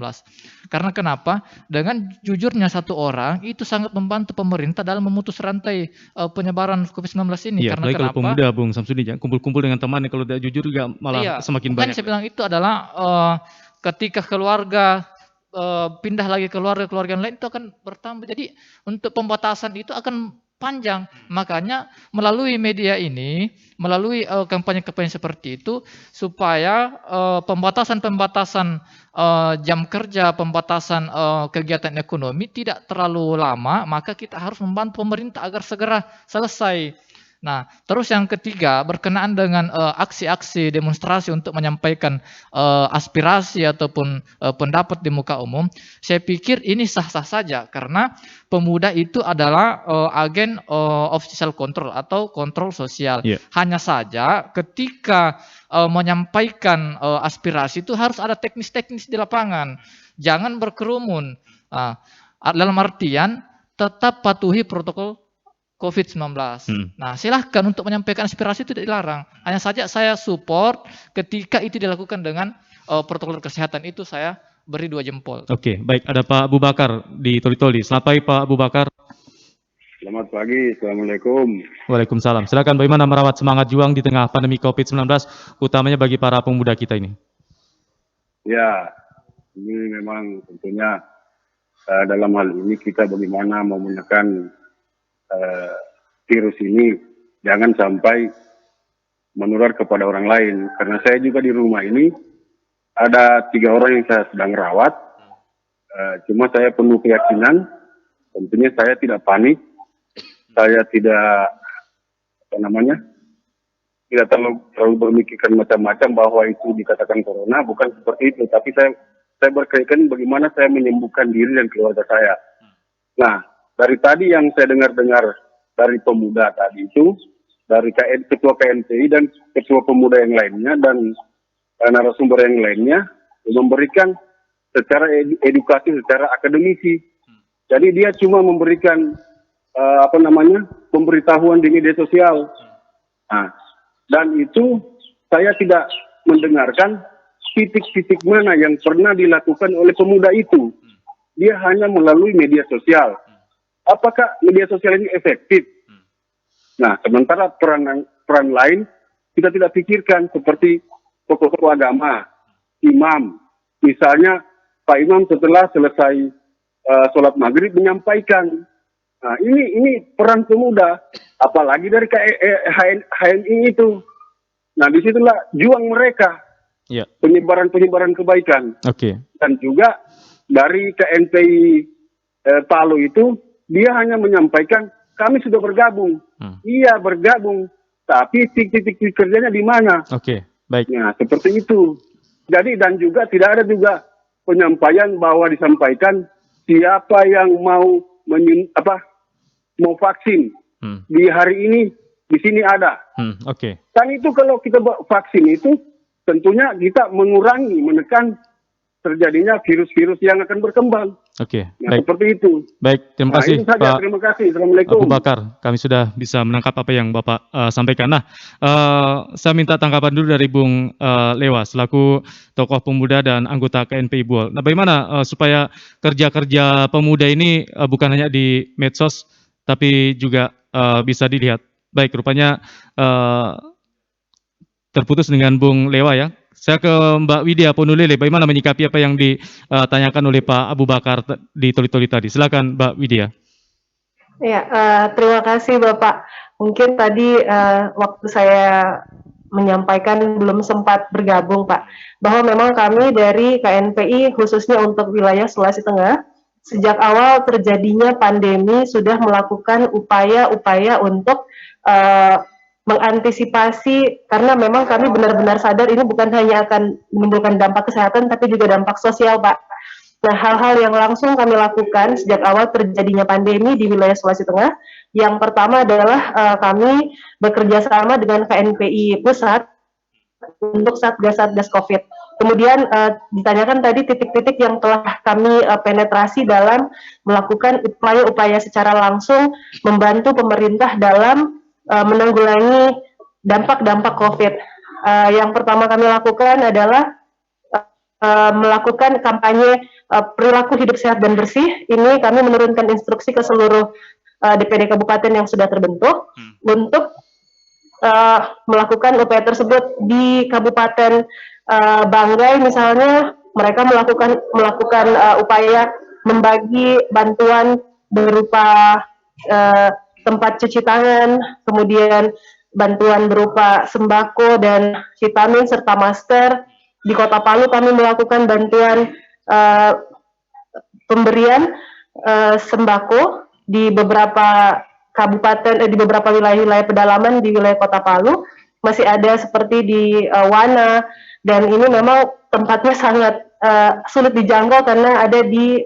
Karena kenapa? Dengan jujurnya satu orang itu sangat membantu pemerintah dalam memutus rantai penyebaran COVID-19 ini. Iya, Karena apalagi kalau kenapa? pemuda, Bung Samsudin, ya, kumpul-kumpul dengan teman, kalau tidak jujur juga malah semakin Makanya banyak. saya bilang itu adalah ketika keluarga pindah lagi keluarga yang lain itu akan bertambah. Jadi untuk pembatasan itu akan panjang. Makanya melalui media ini, melalui kampanye-kampanye seperti itu, supaya pembatasan-pembatasan jam kerja, pembatasan kegiatan ekonomi tidak terlalu lama, maka kita harus membantu pemerintah agar segera selesai. Nah, terus yang ketiga berkenaan dengan aksi-aksi demonstrasi untuk menyampaikan aspirasi ataupun pendapat di muka umum, saya pikir ini sah-sah saja karena pemuda itu adalah agen of social control atau kontrol sosial. Yeah. Hanya saja ketika menyampaikan aspirasi itu harus ada teknis-teknis di lapangan, jangan berkerumun. Dalam artian tetap patuhi protokol COVID-19. Nah, silahkan untuk menyampaikan aspirasi itu tidak dilarang. Hanya saja saya support ketika itu dilakukan dengan protokol kesehatan itu saya beri 2 jempol. Oke, baik. Ada Pak Abu Bakar di Toli-Toli. Selamat pagi Pak Abu Bakar. Selamat pagi, Assalamualaikum. Waalaikumsalam. Silakan, bagaimana merawat semangat juang di tengah pandemi COVID-19, utamanya bagi para pemuda kita ini? Ya, ini memang tentunya dalam hal ini kita bagaimana mau menekan virus ini jangan sampai menular kepada orang lain. Karena saya juga di rumah ini ada 3 orang yang saya sedang rawat. Cuma saya penuh keyakinan, tentunya saya tidak panik, saya tidak tidak terlalu berpikirkan macam-macam bahwa itu dikatakan corona, bukan seperti itu. Tapi saya berkeyakinan bagaimana saya menyembuhkan diri dan keluarga saya. Nah, dari tadi yang saya dengar dari pemuda tadi itu, dari ketua KNPI dan ketua pemuda yang lainnya dan narasumber yang lainnya, memberikan secara edukasi, secara akademisi. Jadi dia cuma memberikan pemberitahuan di media sosial. Nah, dan itu saya tidak mendengarkan titik-titik mana yang pernah dilakukan oleh pemuda itu. Dia hanya melalui media sosial. Apakah media sosial ini efektif? Nah, sementara peran lain kita tidak pikirkan seperti tokoh-tokoh agama, imam. Misalnya Pak Imam setelah selesai sholat maghrib menyampaikan. Nah, ini peran pemuda, apalagi dari HMI itu. Nah, disitulah juang mereka. Ya. Penyebaran kebaikan. Oke. Dan juga dari KNPI Palu itu, dia hanya menyampaikan, kami sudah bergabung. Iya, bergabung. Tapi titik-titik kerjanya di mana? Oke, baik. Nah, seperti itu. Jadi, dan juga tidak ada juga penyampaian bahwa disampaikan siapa yang mau vaksin. Di hari ini, di sini ada. Oke. Kan itu kalau kita vaksin itu, tentunya kita menekan terjadinya virus-virus yang akan berkembang. Oke, nah, baik. Seperti itu. Baik, terima kasih itu saja. Pak Terima kasih. Assalamualaikum. Abu Bakar. Kami sudah bisa menangkap apa yang Bapak sampaikan. Nah, saya minta tanggapan dulu dari Bung Lewa selaku tokoh pemuda dan anggota KNPI Buol. Nah, bagaimana supaya kerja-kerja pemuda ini bukan hanya di medsos, tapi juga bisa dilihat. Baik, rupanya terputus dengan Bung Lewa ya. Saya ke Mbak Widya Ponulele, bagaimana menyikapi apa yang ditanyakan oleh Pak Abu Bakar di Toli-Toli tadi. Silakan Mbak Widya. Ya, terima kasih Bapak. Mungkin tadi waktu saya menyampaikan belum sempat bergabung Pak, bahwa memang kami dari KNPI khususnya untuk wilayah Sulawesi Tengah, sejak awal terjadinya pandemi sudah melakukan upaya-upaya untuk mengantisipasi, karena memang kami benar-benar sadar ini bukan hanya akan menimbulkan dampak kesehatan, tapi juga dampak sosial, Pak. Nah, hal-hal yang langsung kami lakukan sejak awal terjadinya pandemi di wilayah Sulawesi Tengah, yang pertama adalah kami bekerja sama dengan KNPI Pusat untuk Satgas COVID. Kemudian ditanyakan tadi titik-titik yang telah kami penetrasi dalam melakukan upaya-upaya secara langsung membantu pemerintah dalam menanggulangi dampak-dampak COVID. Yang pertama kami lakukan adalah melakukan kampanye perilaku hidup sehat dan bersih. Ini kami menurunkan instruksi ke seluruh DPD kabupaten yang sudah terbentuk untuk melakukan upaya tersebut. Di Kabupaten Banggai misalnya, mereka melakukan upaya membagi bantuan berupa tempat cuci tangan, kemudian bantuan berupa sembako dan vitamin serta masker. Di Kota Palu kami melakukan bantuan pemberian sembako di beberapa kabupaten, di beberapa wilayah-wilayah pedalaman di wilayah Kota Palu. Masih ada seperti di Wana, dan ini memang tempatnya sangat sulit dijangkau karena ada di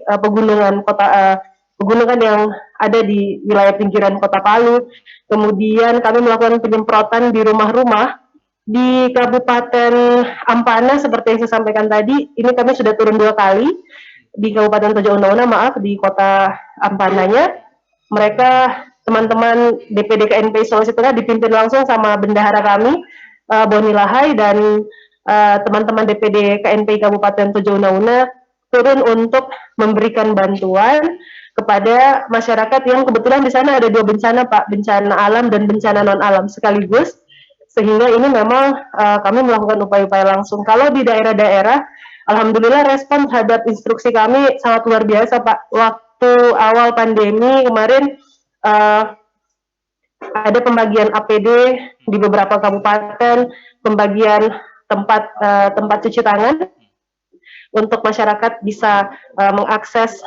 pegunungan yang ada di wilayah pinggiran Kota Palu. Kemudian kami melakukan penyemprotan di rumah-rumah. Di Kabupaten Ampana seperti yang saya sampaikan tadi, ini kami sudah turun 2 kali. Di Kabupaten Tojo Una, di Kota Ampananya, mereka teman-teman DPD KNPI Sulawesi Tengah dipimpin langsung sama bendahara kami, Boni Lahai, dan teman-teman DPD KNPI Kabupaten Tojo Una turun untuk memberikan bantuan kepada masyarakat yang kebetulan di sana ada 2 bencana, Pak, bencana alam dan bencana non alam sekaligus, sehingga ini memang kami melakukan upaya-upaya langsung. Kalau di daerah-daerah, alhamdulillah respon terhadap instruksi kami sangat luar biasa, Pak. Waktu awal pandemi kemarin ada pembagian APD di beberapa kabupaten, pembagian tempat cuci tangan untuk masyarakat bisa mengakses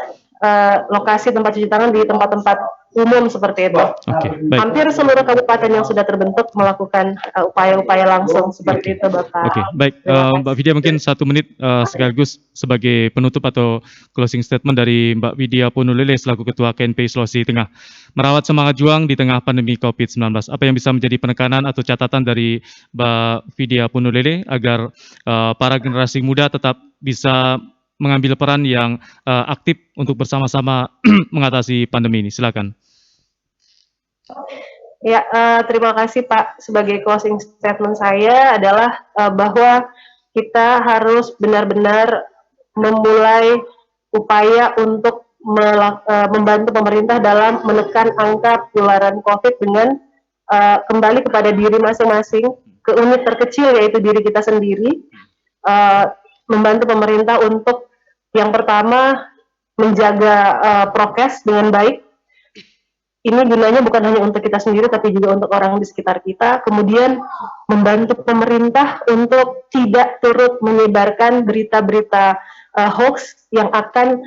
lokasi tempat cuci tangan di tempat-tempat umum seperti itu. Baik. Hampir seluruh kabupaten yang sudah terbentuk melakukan upaya-upaya langsung seperti itu, Bapak. Baik, Mbak Vidya, mungkin 1 menit sekaligus sebagai penutup atau closing statement dari Mbak Vidya Punulele selaku Ketua KNPI Sulawesi Tengah. Merawat semangat juang di tengah pandemi COVID-19. Apa yang bisa menjadi penekanan atau catatan dari Mbak Vidya Punulele agar para generasi muda tetap bisa mengambil peran yang aktif untuk bersama-sama mengatasi pandemi ini? Silakan. Ya, terima kasih Pak. Sebagai closing statement saya adalah bahwa kita harus benar-benar memulai upaya untuk membantu pemerintah dalam menekan angka penularan COVID dengan kembali kepada diri masing-masing, ke unit terkecil yaitu diri kita sendiri, membantu pemerintah untuk yang pertama menjaga prokes dengan baik. Ini gunanya bukan hanya untuk kita sendiri, tapi juga untuk orang di sekitar kita. Kemudian membantu pemerintah untuk tidak turut menyebarkan berita-berita hoax yang akan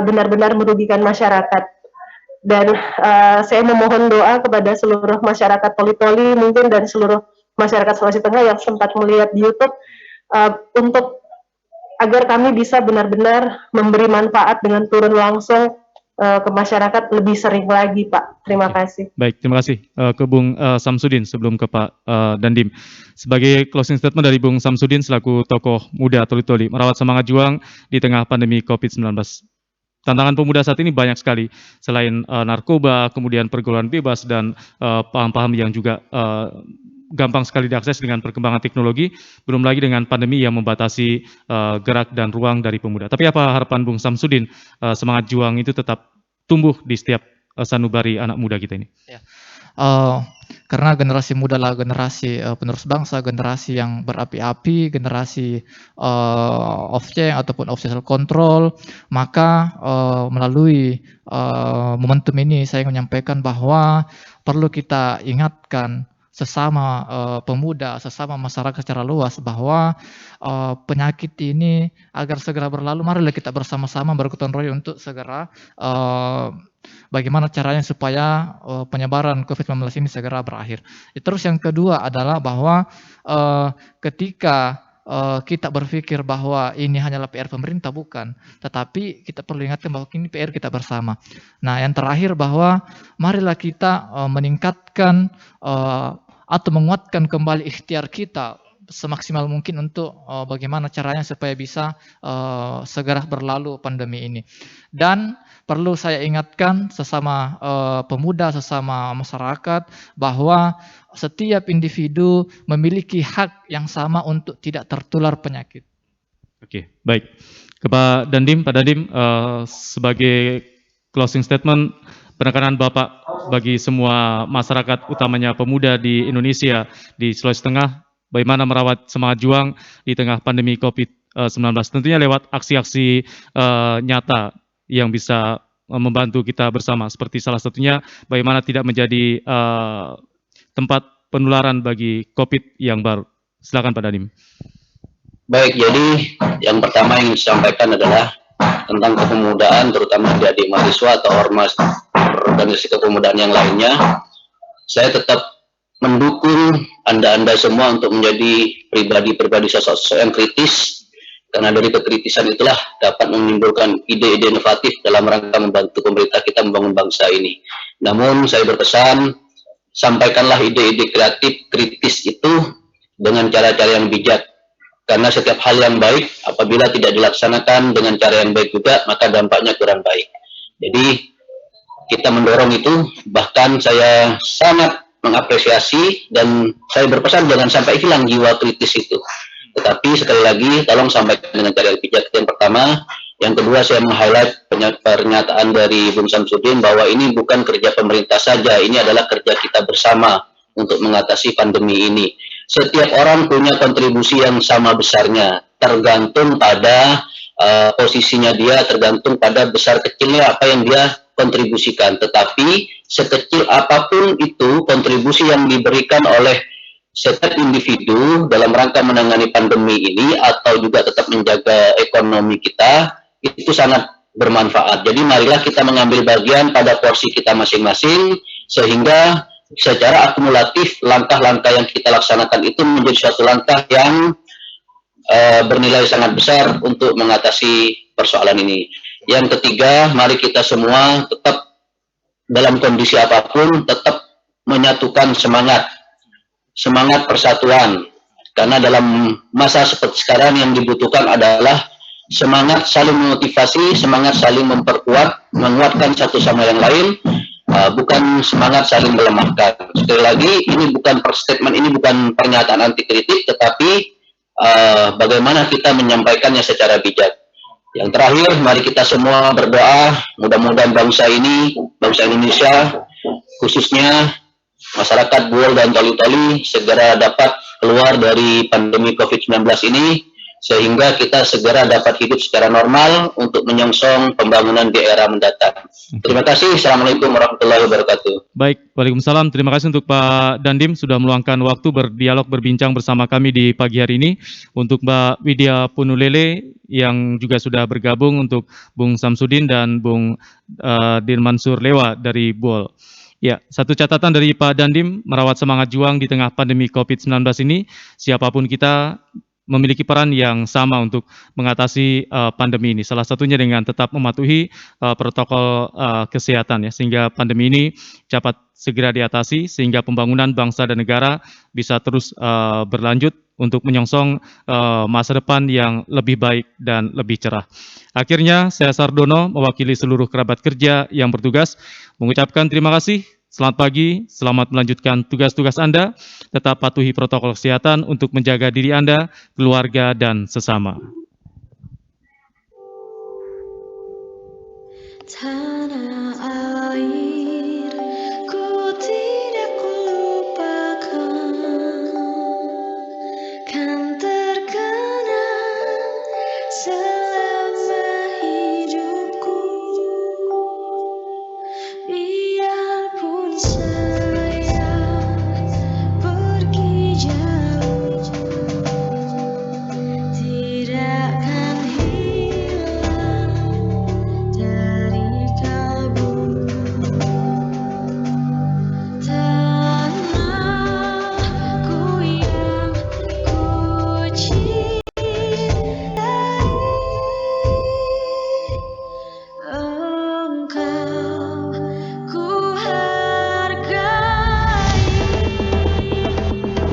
benar-benar merugikan masyarakat. Dan saya memohon doa kepada seluruh masyarakat Toli-Toli mungkin dan seluruh masyarakat Sulawesi Tengah yang sempat melihat di YouTube untuk agar kami bisa benar-benar memberi manfaat dengan turun langsung ke masyarakat lebih sering lagi, Pak. Terima kasih. Baik, terima kasih ke Bung Samsudin sebelum ke Pak Dandim. Sebagai closing statement dari Bung Samsudin selaku tokoh muda Toli-Toli, merawat semangat juang di tengah pandemi COVID-19. Tantangan pemuda saat ini banyak sekali, selain narkoba, kemudian pergaulan bebas, dan paham-paham yang juga gampang sekali diakses dengan perkembangan teknologi, belum lagi dengan pandemi yang membatasi gerak dan ruang dari pemuda. Tapi apa harapan Bung Samsudin semangat juang itu tetap tumbuh di setiap sanubari anak muda kita ini? Ya. Karena generasi muda adalah generasi penerus bangsa, generasi yang berapi-api, generasi off change ataupun off social control, maka melalui momentum ini saya menyampaikan bahwa perlu kita ingatkan sesama pemuda, sesama masyarakat secara luas bahwa penyakit ini agar segera berlalu, marilah kita bersama-sama bergotong royong untuk segera bagaimana caranya supaya penyebaran COVID-19 ini segera berakhir. Terus yang kedua adalah bahwa ketika kita berpikir bahwa ini hanyalah PR pemerintah, bukan, tetapi kita perlu ingatkan bahwa ini PR kita bersama. Nah, yang terakhir bahwa marilah kita meningkatkan atau menguatkan kembali ikhtiar kita semaksimal mungkin untuk bagaimana caranya supaya bisa segera berlalu pandemi ini. Dan perlu saya ingatkan sesama pemuda, sesama masyarakat bahwa setiap individu memiliki hak yang sama untuk tidak tertular penyakit. Oke, baik. Pak Dandim, sebagai closing statement, penekanan Bapak bagi semua masyarakat, utamanya pemuda di Indonesia, di Sulawesi Tengah, bagaimana merawat semangat juang di tengah pandemi COVID-19, tentunya lewat aksi-aksi nyata yang bisa membantu kita bersama, seperti salah satunya bagaimana tidak menjadi tempat penularan bagi COVID yang baru. Silakan Pak Dandim. Baik, jadi yang pertama yang disampaikan adalah tentang kepemudaan, terutama di adik mahasiswa atau ormas organisasi kepemudaan yang lainnya. Saya tetap mendukung Anda semua untuk menjadi pribadi-pribadi sosok yang kritis, karena dari kekritisan itulah dapat menimbulkan ide-ide inovatif dalam rangka membantu pemerintah kita membangun bangsa ini. Namun saya berpesan, sampaikanlah ide-ide kreatif, kritis itu dengan cara-cara yang bijak. Karena setiap hal yang baik, apabila tidak dilaksanakan dengan cara yang baik juga, maka dampaknya kurang baik. Jadi, kita mendorong itu, bahkan saya sangat mengapresiasi, dan saya berpesan jangan sampai hilang jiwa kritis itu. Tetapi, sekali lagi, tolong sampaikan dengan cara yang bijak. Yang pertama. Yang kedua, saya meng-highlight pernyataan dari Bung Samsudin, bahwa ini bukan kerja pemerintah saja, ini adalah kerja kita bersama untuk mengatasi pandemi ini. Setiap orang punya kontribusi yang sama besarnya, tergantung pada posisinya dia, tergantung pada besar kecilnya apa yang dia kontribusikan. Tetapi sekecil apapun itu kontribusi yang diberikan oleh setiap individu dalam rangka menangani pandemi ini atau juga tetap menjaga ekonomi kita, itu sangat bermanfaat. Jadi marilah kita mengambil bagian pada porsi kita masing-masing, sehingga secara akumulatif langkah-langkah yang kita laksanakan itu menjadi suatu langkah yang bernilai sangat besar untuk mengatasi persoalan ini. Yang ketiga, mari kita semua tetap dalam kondisi apapun tetap menyatukan semangat persatuan, karena dalam masa seperti sekarang yang dibutuhkan adalah semangat saling memotivasi, semangat saling memperkuat, menguatkan satu sama yang lain, bukan semangat saling melemahkan. Sekali lagi, ini bukan statement, ini bukan pernyataan anti kritik, tetapi bagaimana kita menyampaikannya secara bijak. Yang terakhir, mari kita semua berdoa, mudah-mudahan bangsa ini, bangsa Indonesia, khususnya masyarakat Buol dan Toli-Toli, segera dapat keluar dari pandemi COVID-19 ini, sehingga kita segera dapat hidup secara normal untuk menyongsong pembangunan di era mendatang. Terima kasih. Assalamualaikum warahmatullahi wabarakatuh. Baik, waalaikumsalam. Terima kasih untuk Pak Dandim sudah meluangkan waktu berdialog, berbincang bersama kami di pagi hari ini. Untuk Mbak Widya Punulele yang juga sudah bergabung, untuk Bung Samsudin dan Bung Dirmansur Lewa dari Buol. Ya, satu catatan dari Pak Dandim, merawat semangat juang di tengah pandemi COVID-19 ini, siapapun kita memiliki peran yang sama untuk mengatasi pandemi ini. Salah satunya dengan tetap mematuhi protokol kesehatan, ya, sehingga pandemi ini dapat segera diatasi, sehingga pembangunan bangsa dan negara bisa terus berlanjut untuk menyongsong masa depan yang lebih baik dan lebih cerah. Akhirnya, saya Sardono mewakili seluruh kerabat kerja yang bertugas mengucapkan terima kasih. Selamat pagi, selamat melanjutkan tugas-tugas Anda. Tetap patuhi protokol kesehatan untuk menjaga diri Anda, keluarga, dan sesama. Tanah air, ku tidak lupakan, kan terkenang selama hidupku. Biarpun saya pergi jauh, tidak akan hilang dari kalbu. Tanahku yang ku cinta.